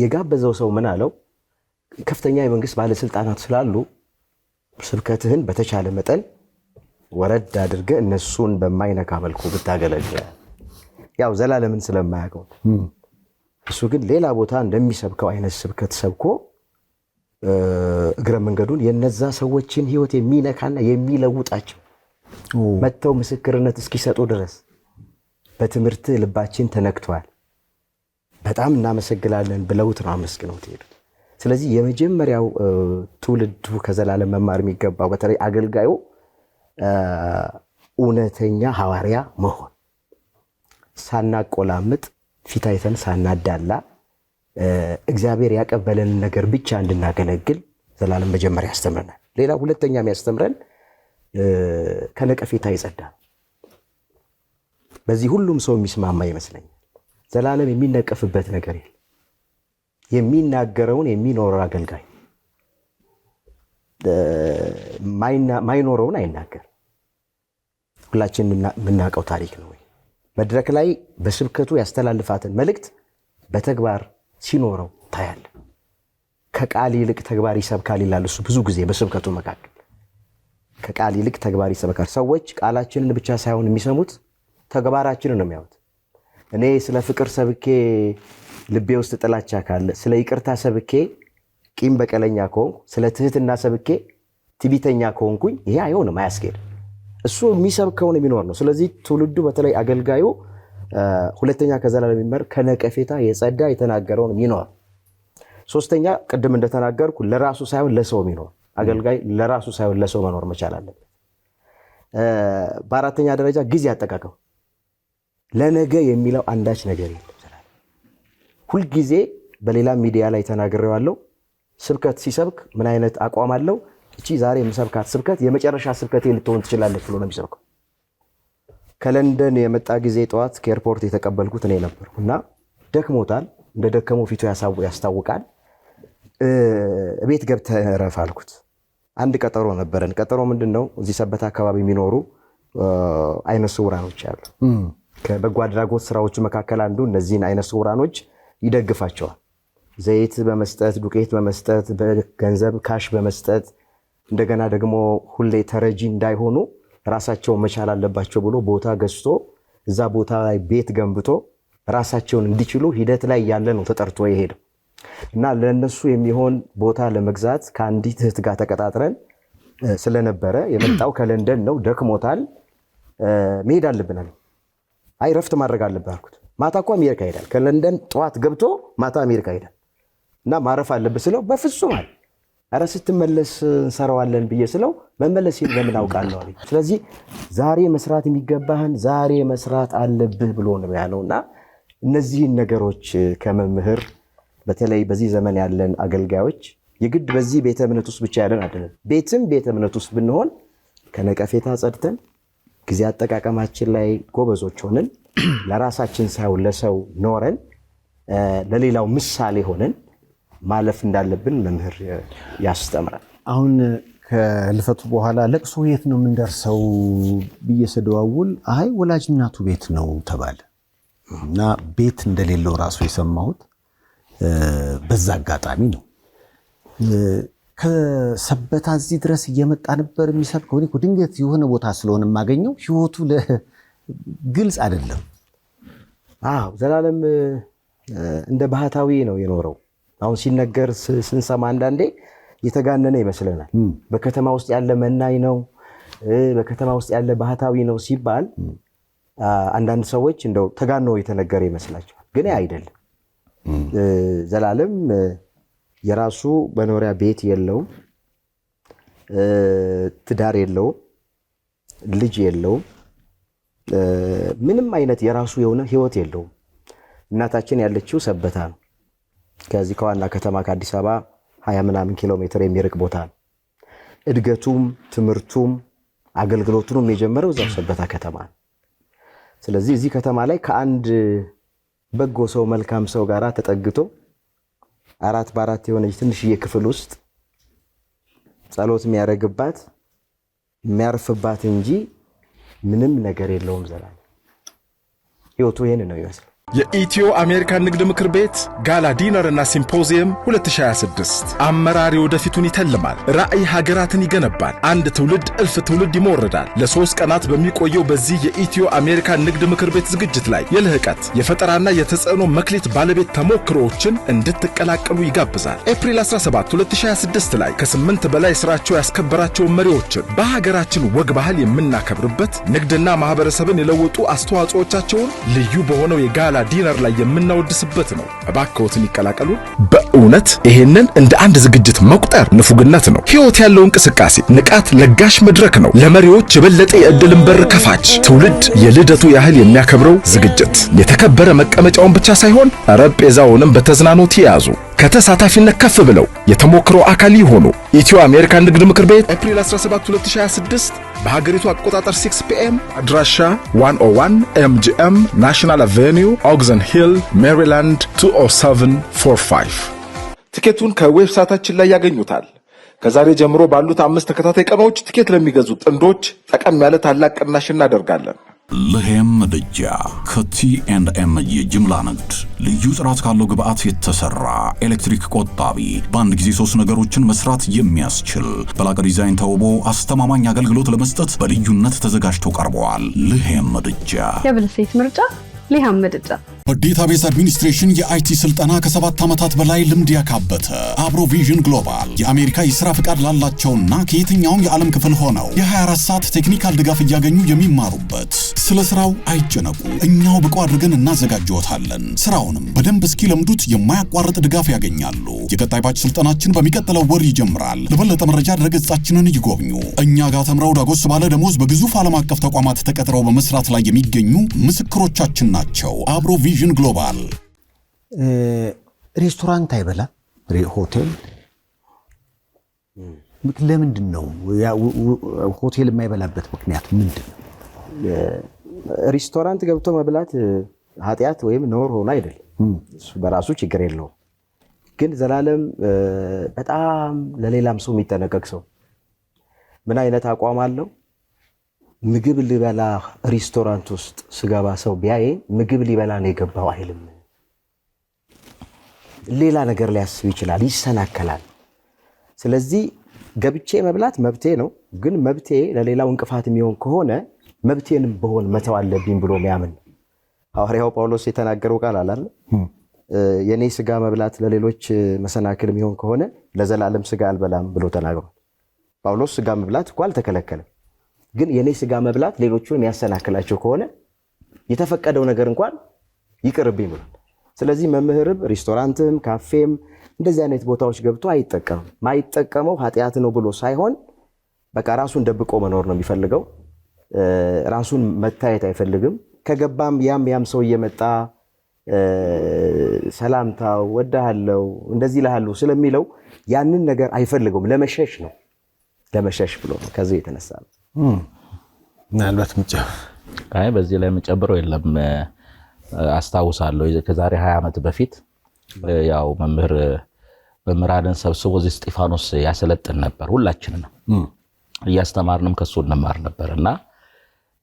የጋበዘው ሰው ምን አለው? ከፍተኛ የመንግስት ባለስልጣናት ስላሉ ስብከትህን በተቻለ መጠን ወረድ አድርገህ እነሱን በማይነካ መልኩ ብታገለግል። ያው ዘላለምን ስለማያውቀው እሱ ግን ሌላ ቦታ እንደሚሰብከው አይነት ስብከት ሰብኮ እግረ መንገዱን የነዛ ሰዎችን ህይወት የሚነካና የሚለውጣቸው መተው ምስክርነት እስኪሰጡ ድረስ በትምህርት ልባችን ተነክቷል፣ በጣም እናመሰግናለን ብለውት ነው አመስግነውት ሄዱ። ስለዚህ የመጀመሪያው ትውልዱ ከዘላለም መማር የሚገባው በተለይ አገልጋዩ እውነተኛ ሐዋርያ መሆን፣ ሳናቆላምጥ ፊት አይተን ሳናዳላ እግዚአብሔር ያቀበለንን ነገር ብቻ እንድናገለግል ዘላለም መጀመሪያ ያስተምረናል። ሌላ ሁለተኛ የሚያስተምረን ከነቀፌታ ይጸዳ። በዚህ ሁሉም ሰው የሚስማማ ይመስለኛል። ዘላለም የሚነቀፍበት ነገር የለም። የሚናገረውን የሚኖር አገልጋይ ማይኖረውን አይናገር። ሁላችን የምናውቀው ታሪክ ነው። መድረክ ላይ በስብከቱ ያስተላልፋትን መልእክት በተግባር ሲኖረው ታያለ። ከቃል ይልቅ ተግባር ይሰብካል ይላል እሱ ብዙ ጊዜ በስብከቱ መካከል። ከቃል ይልቅ ተግባር ይሰብካል። ሰዎች ቃላችንን ብቻ ሳይሆን የሚሰሙት ተግባራችንን ነው የሚያዩት። እኔ ስለ ፍቅር ሰብኬ ልቤ ውስጥ ጥላቻ ካለ፣ ስለ ይቅርታ ሰብኬ ቂም በቀለኛ ከሆንኩ፣ ስለ ትህትና ሰብኬ ትዕቢተኛ ከሆንኩኝ ይሄ አይሆንም፣ አያስኬድም። እሱ የሚሰብከውን የሚኖር ነው። ስለዚህ ትውልዱ በተለይ አገልጋዩ ሁለተኛ ከዘላለም የሚመር ከነቀፌታ የጸዳ የተናገረውን የሚኖር። ሶስተኛ ቅድም እንደተናገርኩ ለራሱ ሳይሆን ለሰው የሚኖር አገልጋይ ለራሱ ሳይሆን ለሰው መኖር መቻል አለበት። በአራተኛ ደረጃ ጊዜ አጠቃቀም። ለነገ የሚለው አንዳች ነገር የለም። ሁልጊዜ በሌላ ሚዲያ ላይ ተናግሬዋለሁ። ስብከት ሲሰብክ ምን አይነት አቋም አለው? እቺ ዛሬ የምሰብካት ስብከት የመጨረሻ ስብከቴ ልትሆን ትችላለች ብሎ ነው የሚሰብከው። ከለንደን የመጣ ጊዜ ጠዋት ከኤርፖርት የተቀበልኩት እኔ ነበርኩ እና ደክሞታል። እንደ ደከመው ፊቱ ያስታውቃል። ቤት ገብተህ እረፍ አልኩት። አንድ ቀጠሮ ነበረን። ቀጠሮ ምንድነው? እዚህ ሰበታ አካባቢ የሚኖሩ አይነ ስውራኖች አሉ። ከበጎ አድራጎት ስራዎቹ መካከል አንዱ እነዚህን አይነ ስውራኖች ይደግፋቸዋል። ዘይት በመስጠት ዱቄት በመስጠት በገንዘብ ካሽ በመስጠት እንደገና ደግሞ ሁሌ ተረጂ እንዳይሆኑ ራሳቸውን መቻል አለባቸው ብሎ ቦታ ገዝቶ እዛ ቦታ ላይ ቤት ገንብቶ ራሳቸውን እንዲችሉ ሂደት ላይ ያለ ነው ተጠርቶ የሄደው እና ለነሱ የሚሆን ቦታ ለመግዛት ከአንዲት እህት ጋር ተቀጣጥረን ስለነበረ የመጣው ከለንደን ነው። ደክሞታል፣ መሄድ አለብናል። አይ ረፍት ማድረግ አለብህ አልኩት። ማታ እኮ አሜሪካ ይሄዳል። ከለንደን ጠዋት ገብቶ ማታ አሜሪካ ይሄዳል እና ማረፍ አለብህ ስለው በፍጹም አለ። ኧረ ስትመለስ እንሰራዋለን ብዬ ስለው መመለስ ለምን አውቃለሁ አለኝ። ስለዚህ ዛሬ መስራት የሚገባህን ዛሬ መስራት አለብህ ብሎ ነው ያለውና እነዚህን ነገሮች ከመምህር በተለይ በዚህ ዘመን ያለን አገልጋዮች የግድ በዚህ ቤተ እምነት ውስጥ ብቻ ያለን አይደለም። ቤትም ቤተ እምነት ውስጥ ብንሆን ከነቀፌታ ጸድተን ጊዜ አጠቃቀማችን ላይ ጎበዞች ሆነን ለራሳችን ሳይሆን ለሰው ኖረን ለሌላው ምሳሌ ሆነን ማለፍ እንዳለብን መምህር ያስተምራል። አሁን ከልፈቱ በኋላ ለቅሶ የት ነው የምንደርሰው ብዬ ስደዋውል አይ ወላጅ እናቱ ቤት ነው ተባለ እና ቤት እንደሌለው ራሱ የሰማሁት በዛ አጋጣሚ ነው። ከሰበታ እዚህ ድረስ እየመጣ ነበር የሚሰብከው። እኔ ድንገት የሆነ ቦታ ስለሆነ የማገኘው ህይወቱ ግልጽ አይደለም። ዘላለም እንደ ባህታዊ ነው የኖረው። አሁን ሲነገር ስንሰማ አንዳንዴ የተጋነነ ይመስለናል። በከተማ ውስጥ ያለ መናኝ ነው፣ በከተማ ውስጥ ያለ ባህታዊ ነው ሲባል አንዳንድ ሰዎች እንደው ተጋኖ የተነገረ ይመስላቸዋል። ግን አይደለም። ዘላለም የራሱ መኖሪያ ቤት የለውም፣ ትዳር የለውም፣ ልጅ የለውም፣ ምንም አይነት የራሱ የሆነ ህይወት የለውም። እናታችን ያለችው ሰበታ ነው። ከዚህ ከዋና ከተማ ከአዲስ አበባ 20 ምናምን ኪሎ ሜትር የሚርቅ ቦታ ነው። እድገቱም ትምህርቱም አገልግሎቱም የጀመረው እዛው ሰበታ ከተማ ነው። ስለዚህ እዚህ ከተማ ላይ ከአንድ በጎ ሰው መልካም ሰው ጋር ተጠግቶ 4x4 የሆነች ትንሽዬ ክፍል ውስጥ ጸሎት የሚያደርግባት የሚያርፍባት እንጂ ምንም ነገር የለውም። ዘላለም ህይወቱ ይሄን ነው ይመስል። የኢትዮ አሜሪካን ንግድ ምክር ቤት ጋላ ዲነር እና ሲምፖዚየም 2026 አመራር ወደፊቱን ይተልማል፣ ራዕይ ሀገራትን ይገነባል፣ አንድ ትውልድ እልፍ ትውልድ ይሞርዳል። ለ3 ቀናት በሚቆየው በዚህ የኢትዮ አሜሪካን ንግድ ምክር ቤት ዝግጅት ላይ የልህቀት የፈጠራና የተጽዕኖ መክሊት ባለቤት ተሞክሮዎችን እንድትቀላቀሉ ይጋብዛል። ኤፕሪል 17 2026 ላይ ከ8 በላይ ስራቸው ያስከበራቸው መሪዎችን በሀገራችን ወግ ባህል የምናከብርበት ንግድና ማህበረሰብን የለወጡ አስተዋጽኦቻቸውን ልዩ በሆነው የጋላ ዲነር ላይ የምናወድስበት ነው። እባክዎትን ይቀላቀሉ። በእውነት ይሄንን እንደ አንድ ዝግጅት መቁጠር ንፉግነት ነው። ህይወት ያለው እንቅስቃሴ፣ ንቃት ለጋሽ መድረክ ነው። ለመሪዎች የበለጠ የዕድልን በር ከፋች፣ ትውልድ የልደቱ ያህል የሚያከብረው ዝግጅት። የተከበረ መቀመጫውን ብቻ ሳይሆን ጠረጴዛውንም በተዝናኖት ይያዙ። ከተሳታፊነት ከፍ ብለው የተሞክሮ አካል ይሆኑ። ኢትዮ አሜሪካን ንግድ ምክር ቤት ኤፕሪል 17 2026 በሀገሪቱ አቆጣጠር 6 PM አድራሻ 101 MGM ናሽናል አቬኒው ኦግዘን ሂል ሜሪላንድ 20745። ትኬቱን ከዌብሳይታችን ላይ ያገኙታል። ከዛሬ ጀምሮ ባሉት 5 ተከታታይ ቀኖች ትኬት ለሚገዙ ጥንዶች ጠቀም ያለ ታላቅ ቅናሽ እናደርጋለን። ልሄም ምድጃ ከቲ&ኤም የጅምላ ንግድ ልዩ ጥራት ካለው ግብአት የተሰራ ኤሌክትሪክ ቆጣቢ በአንድ ጊዜ 3 ነገሮችን መስራት የሚያስችል በላቀ ዲዛይን ተውቦ አስተማማኝ አገልግሎት ለመስጠት በልዩነት ተዘጋጅቶ ቀርበዋል። ልሄም ምድጃ የብልሴት ምርጫ ልሄም ምድጃ። በዴታቤዝ አድሚኒስትሬሽን የአይቲ ስልጠና ከ7 ዓመታት በላይ ልምድ ያካበተ አብሮ ቪዥን ግሎባል የአሜሪካ የሥራ ፍቃድ ላላቸውና ከየትኛውም የዓለም ክፍል ሆነው የ24 ሰዓት ቴክኒካል ድጋፍ እያገኙ የሚማሩበት። ስለ ስራው አይጨነቁ፣ እኛው ብቁ አድርገን እናዘጋጅዎታለን። ስራውንም በደንብ እስኪለምዱት የማያቋርጥ ድጋፍ ያገኛሉ። የቀጣይ ባች ስልጠናችን በሚቀጥለው ወር ይጀምራል። ለበለጠ መረጃ ድረገጻችንን ይጎብኙ። እኛ ጋር ተምረው ዳጎስ ባለ ደሞዝ በግዙፍ ዓለም አቀፍ ተቋማት ተቀጥረው በመስራት ላይ የሚገኙ ምስክሮቻችን ናቸው። አብሮ ቪዥን ግሎባል። ሬስቶራንት አይበላ ሆቴል ለምንድን ነው? ሆቴል የማይበላበት ምክንያት ምንድን ነው? ሬስቶራንት ገብቶ መብላት ኃጢአት ወይም ነውር ሆኖ አይደለም። እሱ በራሱ ችግር የለውም። ግን ዘላለም በጣም ለሌላም ሰው የሚጠነቀቅ ሰው ምን አይነት አቋም አለው? ምግብ ሊበላ ሬስቶራንት ውስጥ ስገባ ሰው ቢያይ ምግብ ሊበላ ነው የገባው አይልም። ሌላ ነገር ሊያስብ ይችላል፣ ይሰናከላል። ስለዚህ ገብቼ መብላት መብቴ ነው፣ ግን መብቴ ለሌላው እንቅፋት የሚሆን ከሆነ መብቴንም በሆን መተው አለብኝ ብሎ የሚያምን ሐዋርያው ጳውሎስ የተናገረው ቃል አለ አይደል? የኔ ስጋ መብላት ለሌሎች መሰናክል የሚሆን ከሆነ ለዘላለም ስጋ አልበላም ብሎ ተናግሯል። ጳውሎስ ስጋ መብላት እኮ አልተከለከለም፣ ግን የኔ ስጋ መብላት ሌሎቹን የሚያሰናክላቸው ከሆነ የተፈቀደው ነገር እንኳን ይቅርብኝ ብሏል። ስለዚህ መምህርም ሬስቶራንትም ካፌም እንደዚህ አይነት ቦታዎች ገብቶ አይጠቀምም። ማይጠቀመው ኃጢአት ነው ብሎ ሳይሆን በቃ ራሱን ደብቆ መኖር ነው የሚፈልገው። ራሱን መታየት አይፈልግም። ከገባም ያም ሰው እየመጣ ሰላምታው ወዳሃለው እንደዚህ ይልሃሉ ስለሚለው ያንን ነገር አይፈልገውም። ለመሸሽ ነው፣ ለመሸሽ ብሎ ነው። ከዚህ የተነሳ ነው ምናልባት በዚህ ላይ የምጨምረው የለም። አስታውሳለሁ ከዛሬ 20 ዓመት በፊት ያው መምህራንን ሰብስቦ እዚህ እስጢፋኖስ ያሰለጥን ነበር። ሁላችንም እያስተማርንም ከሱ እንማር ነበርና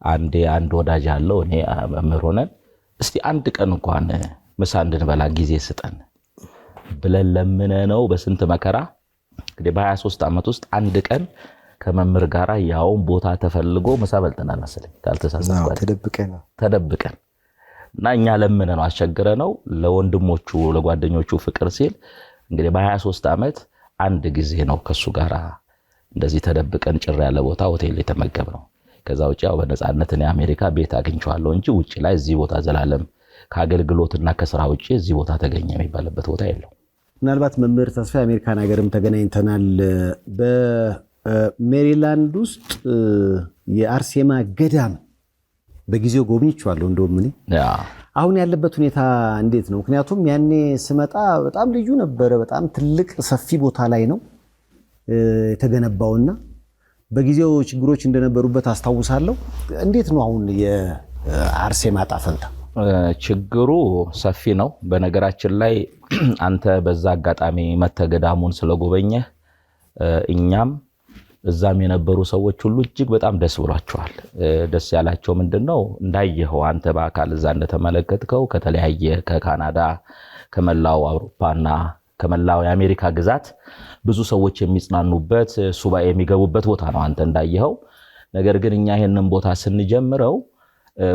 አንድ ወዳጅ አለው እኔ መምህር ሆነን እስቲ አንድ ቀን እንኳን ምሳ እንድንበላ ጊዜ ስጠን ብለን ለምነነው በስንት መከራ እንግዲህ በ23 ዓመት ውስጥ አንድ ቀን ከመምህር ጋራ ያው ቦታ ተፈልጎ ምሳ በልተናል መሰለኝ ካልተሳሳትኩ ተደብቀን እና እኛ ለምነነው አስቸግረነው ለወንድሞቹ ለጓደኞቹ ፍቅር ሲል እንግዲህ በ23 ዓመት አንድ ጊዜ ነው ከሱ ጋራ እንደዚህ ተደብቀን ጭር ያለ ቦታ ሆቴል የተመገብነው። ከዛ ውጪ ያው በነፃነት እኔ አሜሪካ ቤት አግኝቻለሁ እንጂ ውጪ ላይ እዚህ ቦታ ዘላለም ከአገልግሎትና ከስራ ውጪ እዚህ ቦታ ተገኘ የሚባልበት ቦታ የለው። ምናልባት መምህር ተስፋዬ አሜሪካን ሀገርም ተገናኝተናል። በሜሪላንድ ውስጥ የአርሴማ ገዳም በጊዜው ጎብኝቻለሁ። እንደውም እኔ አሁን ያለበት ሁኔታ እንዴት ነው? ምክንያቱም ያኔ ስመጣ በጣም ልዩ ነበረ። በጣም ትልቅ ሰፊ ቦታ ላይ ነው የተገነባውና በጊዜው ችግሮች እንደነበሩበት አስታውሳለሁ። እንዴት ነው አሁን የአርሴማ ዕጣ ፈንታ? ችግሩ ሰፊ ነው። በነገራችን ላይ አንተ በዛ አጋጣሚ መተገዳሙን ስለጎበኘህ እኛም እዛም የነበሩ ሰዎች ሁሉ እጅግ በጣም ደስ ብሏቸዋል። ደስ ያላቸው ምንድነው እንዳየኸው አንተ በአካል እዛ እንደተመለከትከው ከተለያየ ከካናዳ ከመላው አውሮፓና ከመላው የአሜሪካ ግዛት ብዙ ሰዎች የሚጽናኑበት ሱባኤ የሚገቡበት ቦታ ነው አንተ እንዳየኸው። ነገር ግን እኛ ይሄንን ቦታ ስንጀምረው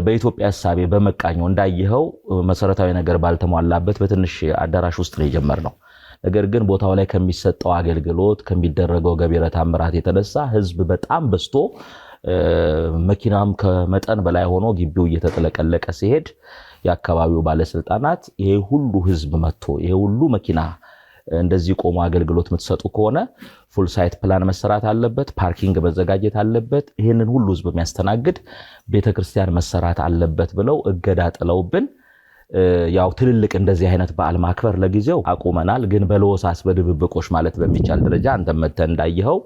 በኢትዮጵያ ሐሳቤ በመቃኘው እንዳየኸው መሰረታዊ ነገር ባልተሟላበት በትንሽ አዳራሽ ውስጥ ነው የጀመርነው። ነገር ግን ቦታው ላይ ከሚሰጠው አገልግሎት ከሚደረገው ገቢረ ተአምራት የተነሳ ህዝብ በጣም በዝቶ መኪናም ከመጠን በላይ ሆኖ ግቢው እየተጠለቀለቀ ሲሄድ የአካባቢው ባለስልጣናት ይሄ ሁሉ ህዝብ መጥቶ ይሄ ሁሉ መኪና እንደዚህ ቆሞ አገልግሎት የምትሰጡ ከሆነ ፉል ሳይት ፕላን መሰራት አለበት፣ ፓርኪንግ መዘጋጀት አለበት፣ ይሄንን ሁሉ ህዝብ የሚያስተናግድ ቤተክርስቲያን መሰራት አለበት ብለው እገዳ ጥለውብን ያው ትልልቅ እንደዚህ አይነት በዓል ማክበር ለጊዜው አቁመናል። ግን በለወሳስ በድብብቆሽ ማለት በሚቻል ደረጃ አንተም መተህ እንዳየኸው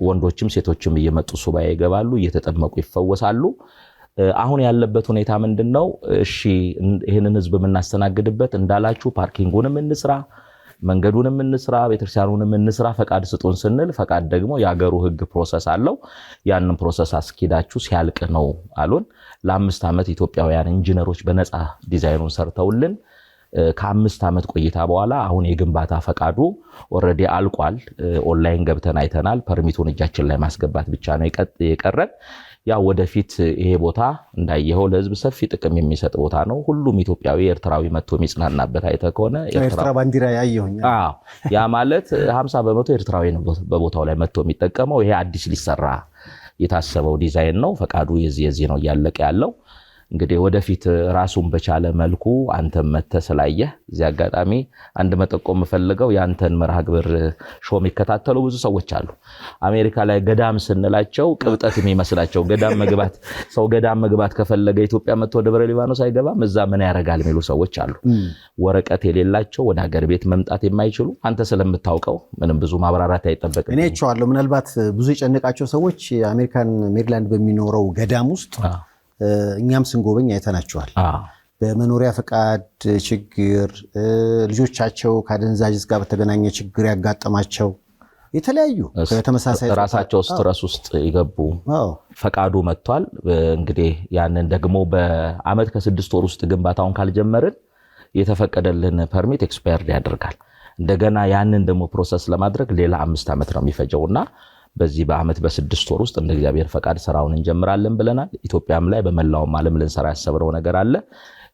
ወንዶችም ሴቶችም እየመጡ ሱባኤ ይገባሉ፣ እየተጠመቁ ይፈወሳሉ። አሁን ያለበት ሁኔታ ምንድነው? እሺ ይሄንን ህዝብ የምናስተናግድበት እንዳላችሁ ፓርኪንጉንም እንስራ፣ መንገዱንም እንስራ፣ ቤተክርስቲያኑንም እንስራ፣ ፈቃድ ስጡን ስንል ፈቃድ ደግሞ የሀገሩ ህግ ፕሮሰስ አለው። ያንን ፕሮሰስ አስኪዳችሁ ሲያልቅ ነው አሉን። ለ5 ዓመት ኢትዮጵያውያን ኢንጂነሮች በነፃ ዲዛይኑን ሰርተውልን ከ5 ዓመት ቆይታ በኋላ አሁን የግንባታ ፈቃዱ ኦሬዲ አልቋል። ኦንላይን ገብተን አይተናል። ፐርሚቱን እጃችን ላይ ማስገባት ብቻ ነው የቀረን። ያው ወደፊት ይሄ ቦታ እንዳየኸው ለህዝብ ሰፊ ጥቅም የሚሰጥ ቦታ ነው። ሁሉም ኢትዮጵያዊ ኤርትራዊ መጥቶ የሚጽናናበት አይተህ ከሆነ ኤርትራ ባንዲራ ያየሁኝ። ያ ማለት 50% ኤርትራዊ ነው በቦታው ላይ መጥቶ የሚጠቀመው። ይሄ አዲስ ሊሰራ የታሰበው ዲዛይን ነው። ፈቃዱ የዚህ ነው እያለቀ ያለው። እንግዲህ ወደፊት ራሱን በቻለ መልኩ አንተም መተህ ስላየህ እዚህ አጋጣሚ አንድ መጠቆም የምፈልገው ያንተን መርሃ ግብር ሾው የሚከታተሉ ብዙ ሰዎች አሉ። አሜሪካ ላይ ገዳም ስንላቸው ቅብጠት የሚመስላቸው ገዳም መግባት ከፈለገ ኢትዮጵያ መጥቶ ደብረ ሊባኖስ አይገባም እዛ ምን ያደርጋል የሚሉ ሰዎች አሉ። ወረቀት የሌላቸው ወደ ሀገር ቤት መምጣት የማይችሉ አንተ ስለምታውቀው ምንም ብዙ ማብራራት አይጠበቅም። እኔ እቻለሁ። ምናልባት ብዙ የጨነቃቸው ሰዎች አሜሪካን ሜሪላንድ በሚኖረው ገዳም ውስጥ እኛም ስንጎበኝ አይተናቸዋል። በመኖሪያ ፈቃድ ችግር ልጆቻቸው ከአደንዛዥ ጋር በተገናኘ ችግር ያጋጠማቸው የተለያዩ ተመሳሳይ ራሳቸው ስትረስ ውስጥ ይገቡ ፈቃዱ መጥቷል። እንግዲህ ያንን ደግሞ በአመት ከ6 ወር ውስጥ ግንባታውን ካልጀመርን የተፈቀደልን ፐርሚት ኤክስፓየርድ ያደርጋል። እንደገና ያንን ደግሞ ፕሮሰስ ለማድረግ ሌላ 5 ዓመት ነው የሚፈጀውና በዚህ በአመት በ6 ወር ውስጥ እንደ እግዚአብሔር ፈቃድ ስራውን እንጀምራለን ብለናል። ኢትዮጵያም ላይ በመላውም ዓለም ልንሰራ ያሰብነው ነገር አለ።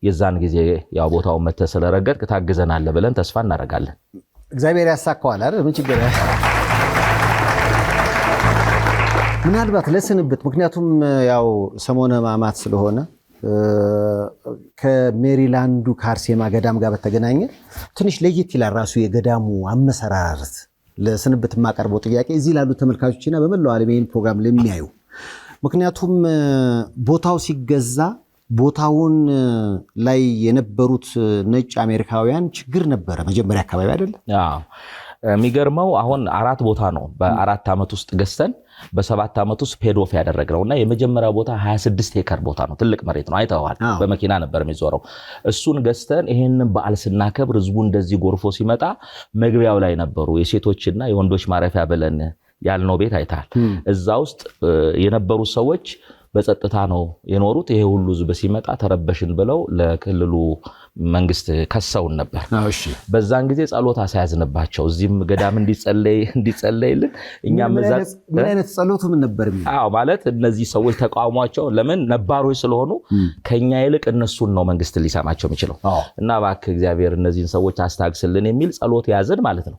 የዛን ጊዜ ያው ቦታውን መተህ ስለረገጥክ ታግዘናለህ ብለን ተስፋ እናደርጋለን። እግዚአብሔር ያሳካዋል አይደል? ምን ችግር ያለ ምናልባት ለስንብት፣ ምክንያቱም ያው ሰሞነ ሕማማት ስለሆነ ከሜሪላንዱ ከአርሴማ ገዳም ጋር በተገናኘ ትንሽ ለየት ይላል ራሱ የገዳሙ አመሰራረት። ለስንብት የማቀርበው ጥያቄ እዚህ ላሉ ተመልካቾችና በመላው ዓለም ይህን ፕሮግራም ለሚያዩ፣ ምክንያቱም ቦታው ሲገዛ ቦታውን ላይ የነበሩት ነጭ አሜሪካውያን ችግር ነበረ መጀመሪያ አካባቢ አይደል? የሚገርመው አሁን 4 ቦታ ነው በ4 ዓመት ውስጥ ገዝተን በ7 ዓመት ውስጥ ፔድ ኦፍ ያደረግነውና የመጀመሪያው ቦታ 26 ሄክታር ቦታ ነው። ትልቅ መሬት ነው። አይተዋል። በመኪና ነበር የሚዞረው። እሱን ገዝተን ይሄንን በዓል ስናከብር ህዝቡ እንደዚህ ጎርፎ ሲመጣ መግቢያው ላይ ነበሩ የሴቶችና የወንዶች ማረፊያ ብለን ያልነው ቤት አይታል። እዛ ውስጥ የነበሩ ሰዎች በጸጥታ ነው የኖሩት። ይሄ ሁሉ ህዝብ ሲመጣ ተረበሽን ብለው ለክልሉ መንግስት ከሰውን ነበር። በዛን ጊዜ ጸሎት አሳያዝንባቸው። እዚህም ገዳም እንዲጸለይልን እኛም እዛ ምን አይነት ጸሎቱ ምን ነበር? ማለት እነዚህ ሰዎች ተቃውሟቸው ለምን ነባሮች ስለሆኑ ከኛ ይልቅ እነሱን ነው መንግስት ሊሰማቸው የሚችለው እና እባክህ እግዚአብሔር እነዚህን ሰዎች አስታግስልን የሚል ጸሎት ያዝን ማለት ነው።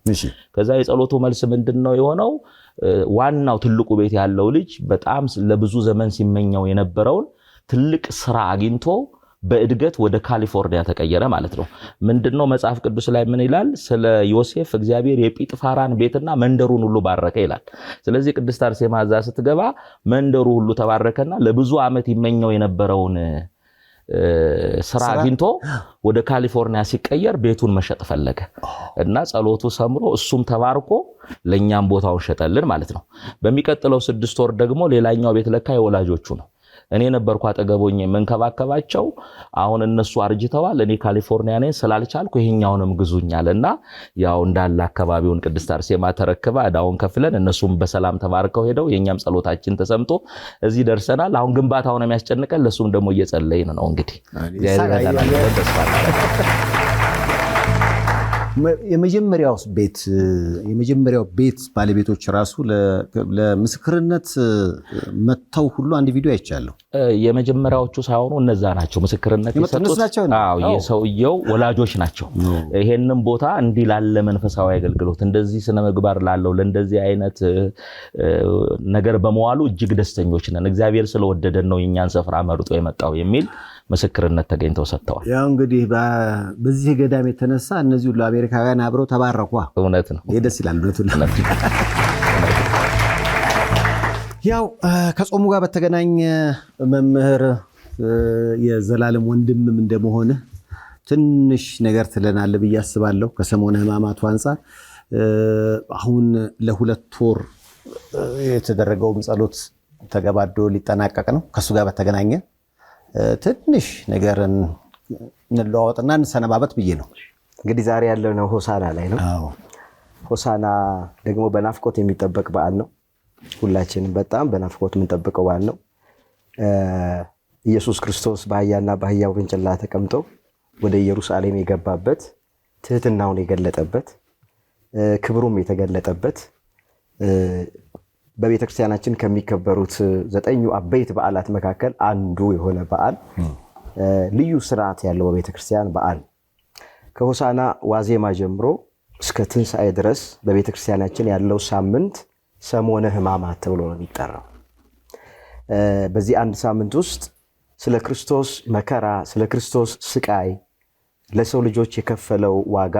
ከዛ የጸሎቱ መልስ ምንድነው የሆነው? ዋናው ትልቁ ቤት ያለው ልጅ በጣም ለብዙ ዘመን ሲመኘው የነበረውን ትልቅ ስራ አግኝቶ በእድገት ወደ ካሊፎርኒያ ተቀየረ ማለት ነው። ምንድነው መጽሐፍ ቅዱስ ላይ ምን ይላል? ስለ ዮሴፍ እግዚአብሔር የጲጥፋራን ቤትና መንደሩን ሁሉ ባረከ ይላል። ስለዚህ ቅድስት አርሴማ እዛ ስትገባ መንደሩ ሁሉ ተባረከና ለብዙ ዓመት ይመኘው የነበረውን ስራ አግኝቶ ወደ ካሊፎርኒያ ሲቀየር ቤቱን መሸጥ ፈለገ እና ጸሎቱ ሰምሮ እሱም ተባርኮ ለኛም ቦታውን ሸጠልን ማለት ነው። በሚቀጥለው 6 ወር ደግሞ ሌላኛው ቤት ለካ የወላጆቹ ነው። እኔ ነበርኩ አጠገቦኝ መንከባከባቸው። አሁን እነሱ አርጅተዋል። እኔ ካሊፎርኒያ ነኝ ስላልቻልኩ ይሄኛውንም ግዙኛልና ያው እንዳለ አካባቢውን ቅድስት አርሴማ ተረክባ እዳውን ከፍለን እነሱም በሰላም ተባርከው ሄደው የኛም ጸሎታችን ተሰምቶ እዚህ ደርሰናል። አሁን ግንባታውን የሚያስጨንቀን ለሱም ደግሞ እየጸለይን ነው። እንግዲህ የመጀመሪያው ቤት ባለቤቶች ራሱ ለምስክርነት መተው ሁሉ አንድ ቪዲዮ አይቻለሁ። የመጀመሪያዎቹ ሳይሆኑ እነዛ ናቸው ምስክርነት የሰጡት። የሰውየው ወላጆች ናቸው። ይሄንን ቦታ እንዲህ ላለ መንፈሳዊ አገልግሎት እንደዚህ ስነ ምግባር ላለው ለእንደዚህ አይነት ነገር በመዋሉ እጅግ ደስተኞች ነን፣ እግዚአብሔር ስለወደደን ነው የኛን ስፍራ መርጦ የመጣው የሚል ምስክርነት ተገኝተው ሰጥተዋል። ያው እንግዲህ በዚህ ገዳም የተነሳ እነዚህ ሁሉ አሜሪካውያን አብረው ተባረኩ። እውነት ነው። ደስ ይላል። ያው ከጾሙ ጋር በተገናኘ መምህር የዘላለም ወንድምም እንደመሆነ ትንሽ ነገር ትለናለህ ብዬ አስባለሁ። ከሰሞነ ሕማማቱ አንፃር አሁን ለ2 ወር የተደረገው ጸሎት ተገባዶ ሊጠናቀቅ ነው። ከሱ ጋር በተገናኘ ትንሽ ነገርን እንለዋወጥና እንሰነባበት ብዬ ነው። እንግዲህ ዛሬ ያለነው ሆሳና ላይ ነው። ሆሳና ደግሞ በናፍቆት የሚጠበቅ በዓል ነው። ሁላችንም በጣም በናፍቆት የምንጠብቀው በዓል ነው። ኢየሱስ ክርስቶስ በአህያና በአህያው ውርንጭላ ተቀምጦ ወደ ኢየሩሳሌም የገባበት፣ ትህትናውን የገለጠበት፣ ክብሩም የተገለጠበት በቤተክርስቲያናችን ከሚከበሩት 9 አበይት በዓላት መካከል አንዱ የሆነ በዓል፣ ልዩ ስርዓት ያለው በቤተክርስቲያን በዓል ከሆሳና ዋዜማ ጀምሮ እስከ ትንሣኤ ድረስ በቤተክርስቲያናችን ያለው ሳምንት ሰሞነ ሕማማት ተብሎ ነው የሚጠራው። በዚህ አንድ ሳምንት ውስጥ ስለ ክርስቶስ መከራ፣ ስለ ክርስቶስ ስቃይ፣ ለሰው ልጆች የከፈለው ዋጋ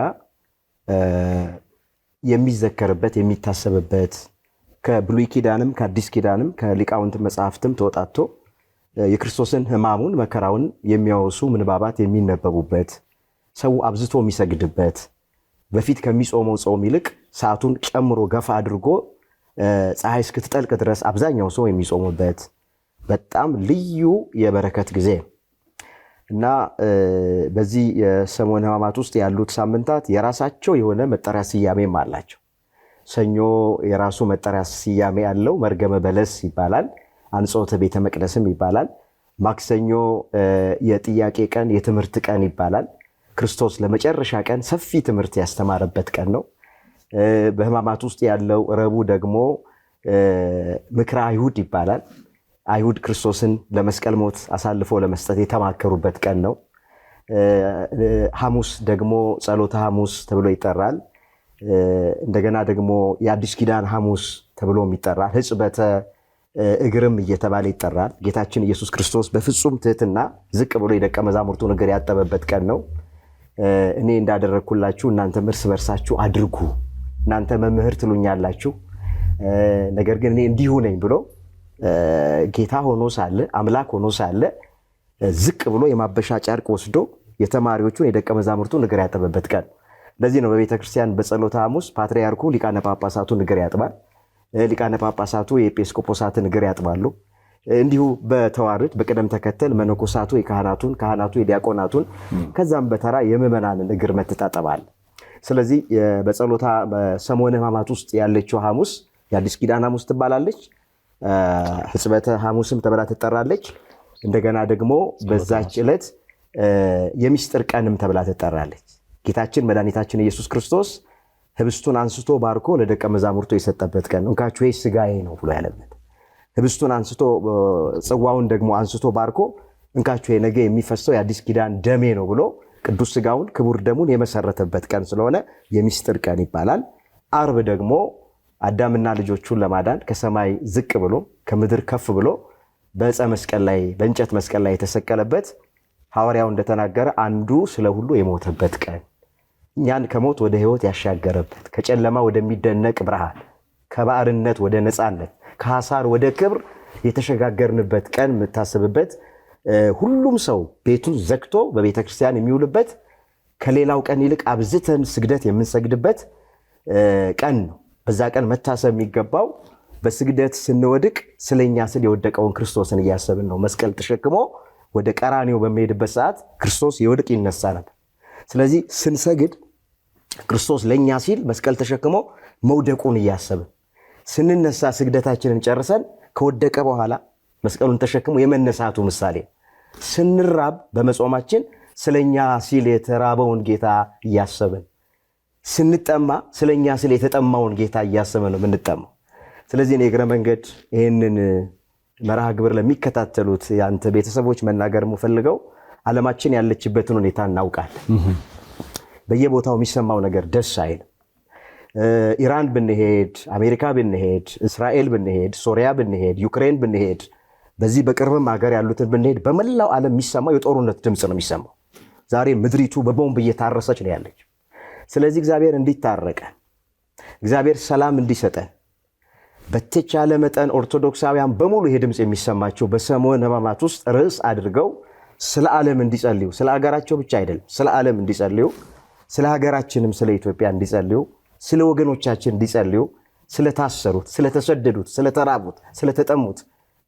የሚዘከርበት የሚታሰብበት፣ ከብሉይ ኪዳንም ከአዲስ ኪዳንም ከሊቃውንት መጽሐፍትም ተወጣቶ የክርስቶስን ሕማሙን መከራውን የሚያወሱ ምንባባት የሚነበቡበት፣ ሰው አብዝቶ የሚሰግድበት፣ በፊት ከሚጾመው ጾም ይልቅ ሰዓቱን ጨምሮ ገፋ አድርጎ ፀሐይ እስክትጠልቅ ድረስ አብዛኛው ሰው የሚጾምበት በጣም ልዩ የበረከት ጊዜ እና በዚህ የሰሞነ ሕማማት ውስጥ ያሉት ሳምንታት የራሳቸው የሆነ መጠሪያ ስያሜም አላቸው። ሰኞ የራሱ መጠሪያ ስያሜ ያለው መርገመ በለስ ይባላል። አንጾተ ቤተ መቅደስም ይባላል። ማክሰኞ የጥያቄ ቀን፣ የትምህርት ቀን ይባላል። ክርስቶስ ለመጨረሻ ቀን ሰፊ ትምህርት ያስተማረበት ቀን ነው። በሕማማት ውስጥ ያለው ረቡዕ ደግሞ ምክረ አይሁድ ይባላል። አይሁድ ክርስቶስን ለመስቀል ሞት አሳልፎ ለመስጠት የተማከሩበት ቀን ነው። ሐሙስ ደግሞ ጸሎተ ሐሙስ ተብሎ ይጠራል። እንደገና ደግሞ የአዲስ ኪዳን ሐሙስ ተብሎ ይጠራል። ሕጽበተ እግርም እየተባለ ይጠራል። ጌታችን ኢየሱስ ክርስቶስ በፍጹም ትህትና ዝቅ ብሎ የደቀ መዛሙርቱን እግር ያጠበበት ቀን ነው። እኔ እንዳደረግኩላችሁ እናንተም እርስ በርሳችሁ አድርጉ፣ እናንተ መምህር ትሉኛላችሁ፣ ነገር ግን እኔ እንዲሁ ነኝ ብሎ ጌታ ሆኖ ሳለ አምላክ ሆኖ ሳለ ዝቅ ብሎ የማበሻ ጨርቅ ወስዶ የተማሪዎቹን የደቀ መዛሙርቱን እግር ያጠበበት ቀን ለዚህ ነው በቤተ ክርስቲያን በጸሎተ ሐሙስ ፓትርያርኩ ሊቃነ ጳጳሳቱን እግር ያጥባል፣ ሊቃነ ጳጳሳቱ የኤጲስቆጶሳትን እግር ያጥባሉ። እንዲሁ በተዋረድ በቅደም ተከተል መነኮሳቱ የካህናቱን፣ ካህናቱ የዲያቆናቱን፣ ከዛም በተራ የምዕመናንን እግር መተጣጠብ አለ። ስለዚህ በጸሎታ በሰሞነ ሕማማት ውስጥ ያለችው ሐሙስ የአዲስ ኪዳን ሐሙስ ትባላለች። ሕጽበተ ሐሙስም ተብላ ትጠራለች። እንደገና ደግሞ በዛች ዕለት የሚስጥር ቀንም ተብላ ትጠራለች። ጌታችን መድኃኒታችን ኢየሱስ ክርስቶስ ህብስቱን አንስቶ ባርኮ ለደቀ መዛሙርቱ የሰጠበት ቀን እንካችሁ ይህ ሥጋዬ ነው ብሎ ያለበት፣ ህብስቱን አንስቶ ጽዋውን ደግሞ አንስቶ ባርኮ እንካችሁ ነገ የሚፈሰው የአዲስ ኪዳን ደሜ ነው ብሎ ቅዱስ ሥጋውን ክቡር ደሙን የመሰረተበት ቀን ስለሆነ የሚስጥር ቀን ይባላል። አርብ ደግሞ አዳምና ልጆቹን ለማዳን ከሰማይ ዝቅ ብሎ ከምድር ከፍ ብሎ በዕፀ መስቀል ላይ በእንጨት መስቀል ላይ የተሰቀለበት ሐዋርያው እንደተናገረ አንዱ ስለ ሁሉ የሞተበት ቀን፣ እኛን ከሞት ወደ ሕይወት ያሻገረበት፣ ከጨለማ ወደሚደነቅ ብርሃን፣ ከባርነት ወደ ነፃነት፣ ከሐሳር ወደ ክብር የተሸጋገርንበት ቀን የምታስብበት፣ ሁሉም ሰው ቤቱን ዘግቶ በቤተ ክርስቲያን የሚውልበት፣ ከሌላው ቀን ይልቅ አብዝተን ስግደት የምንሰግድበት ቀን ነው። በዛ ቀን መታሰብ የሚገባው በስግደት ስንወድቅ ስለኛ ስል የወደቀውን ክርስቶስን እያሰብን ነው። መስቀል ተሸክሞ ወደ ቀራኔው በሚሄድበት ሰዓት ክርስቶስ የወድቅ ይነሳ ነበር። ስለዚህ ስንሰግድ ክርስቶስ ለኛ ሲል መስቀል ተሸክሞ መውደቁን እያሰብን ስንነሳ ስግደታችንን ጨርሰን ከወደቀ በኋላ መስቀሉን ተሸክሞ የመነሳቱ ምሳሌ፣ ስንራብ በመጾማችን ስለኛ ሲል የተራበውን ጌታ እያሰብን፣ ስንጠማ ስለኛ ሲል የተጠማውን ጌታ እያሰብን ነው የምንጠማው። ስለዚህ እኔ እግረ መንገድ ይህንን መርሃ ግብር ለሚከታተሉት የአንተ ቤተሰቦች መናገር የምፈልገው ዓለማችን ያለችበትን ሁኔታ እናውቃለን። በየቦታው የሚሰማው ነገር ደስ አይልም። ኢራን ብንሄድ፣ አሜሪካ ብንሄድ፣ እስራኤል ብንሄድ፣ ሶሪያ ብንሄድ፣ ዩክሬን ብንሄድ፣ በዚህ በቅርብም ሀገር ያሉትን ብንሄድ በመላው ዓለም የሚሰማው የጦርነት ድምፅ ነው የሚሰማው። ዛሬ ምድሪቱ በቦምብ እየታረሰች ነው ያለች። ስለዚህ እግዚአብሔር እንዲታረቀን፣ እግዚአብሔር ሰላም እንዲሰጠን በተቻለ መጠን ኦርቶዶክሳውያን በሙሉ ይሄ ድምፅ የሚሰማቸው በሰሞነ ሕማማት ውስጥ ርዕስ አድርገው ስለ ዓለም እንዲጸልዩ፣ ስለ ሀገራቸው ብቻ አይደለም፣ ስለ ዓለም እንዲጸልዩ፣ ስለ ሀገራችንም ስለ ኢትዮጵያ እንዲጸልዩ፣ ስለ ወገኖቻችን እንዲጸልዩ፣ ስለታሰሩት፣ ስለተሰደዱት፣ ስለተራቡት፣ ስለተጠሙት፣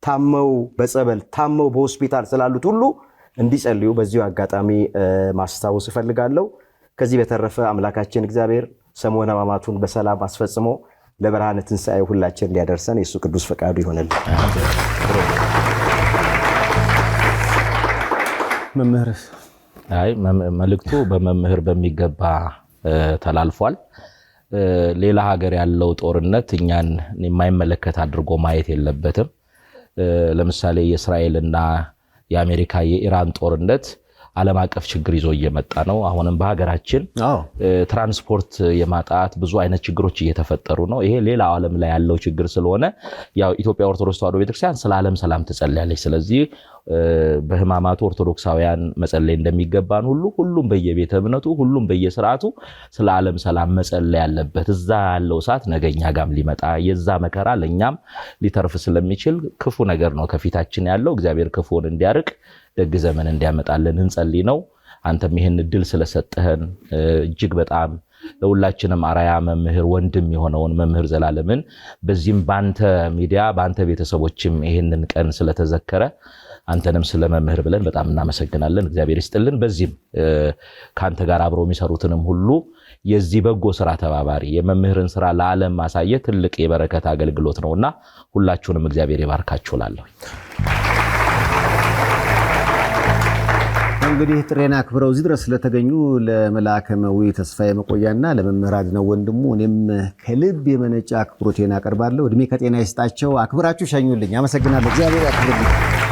ታመው በጸበል ታመው በሆስፒታል ስላሉት ሁሉ እንዲጸልዩ በዚሁ አጋጣሚ ማስታወስ እፈልጋለሁ። ከዚህ በተረፈ አምላካችን እግዚአብሔር ሰሞነ ሕማማቱን በሰላም አስፈጽሞ ለብርሃነ ትንሣኤ ሁላችን ሊያደርሰን የእሱ ቅዱስ ፈቃዱ ይሆንልን። መምህር መልእክቱ በመምህር በሚገባ ተላልፏል። ሌላ ሀገር ያለው ጦርነት እኛን የማይመለከት አድርጎ ማየት የለበትም። ለምሳሌ የእስራኤልና የአሜሪካ የኢራን ጦርነት ዓለም አቀፍ ችግር ይዞ እየመጣ ነው። አሁንም በሀገራችን ትራንስፖርት የማጣት ብዙ አይነት ችግሮች እየተፈጠሩ ነው። ይሄ ሌላ ዓለም ላይ ያለው ችግር ስለሆነ ያው ኢትዮጵያ ኦርቶዶክስ ተዋሕዶ ቤተክርስቲያን ስለ ዓለም ሰላም ትጸልያለች። ስለዚህ በሕማማቱ ኦርቶዶክሳውያን መጸለይ እንደሚገባን ሁሉ ሁሉም በየቤተ እምነቱ ሁሉም በየስርዓቱ ስለ ዓለም ሰላም መጸለይ ያለበት። እዛ ያለው እሳት ነገኛ ጋም ሊመጣ የዛ መከራ ለኛም ሊተርፍ ስለሚችል ክፉ ነገር ነው ከፊታችን ያለው። እግዚአብሔር ክፉን እንዲያርቅ ደግ ዘመን እንዲያመጣልን እንጸልይ ነው። አንተም ይሄን እድል ስለሰጠህን እጅግ በጣም ለሁላችንም አራያ መምህር ወንድም የሆነውን መምህር ዘላለምን በዚህም ባንተ ሚዲያ ባንተ ቤተሰቦችም ይሄንን ቀን ስለተዘከረ አንተንም ስለ መምህር ብለን በጣም እናመሰግናለን። እግዚአብሔር ይስጥልን። በዚህም ካንተ ጋር አብረው የሚሰሩትንም ሁሉ የዚህ በጎ ስራ ተባባሪ የመምህርን ስራ ለዓለም ማሳየት ትልቅ የበረከት አገልግሎት ነውና ሁላችሁንም እግዚአብሔር ይባርካችሁ እላለሁ። እንግዲህ ጥሬና አክብረው እዚህ ድረስ ስለተገኙ ለመልአከ መዊ ተስፋዬ መቆያና ለመምህር አድነው ወንድሙ እኔም ከልብ የመነጨ አክብሮቴን አቀርባለሁ። እድሜ ከጤና ይስጣቸው። አክብራችሁ ሸኙልኝ። አመሰግናለሁ። እግዚአብሔር ያክብርልኝ።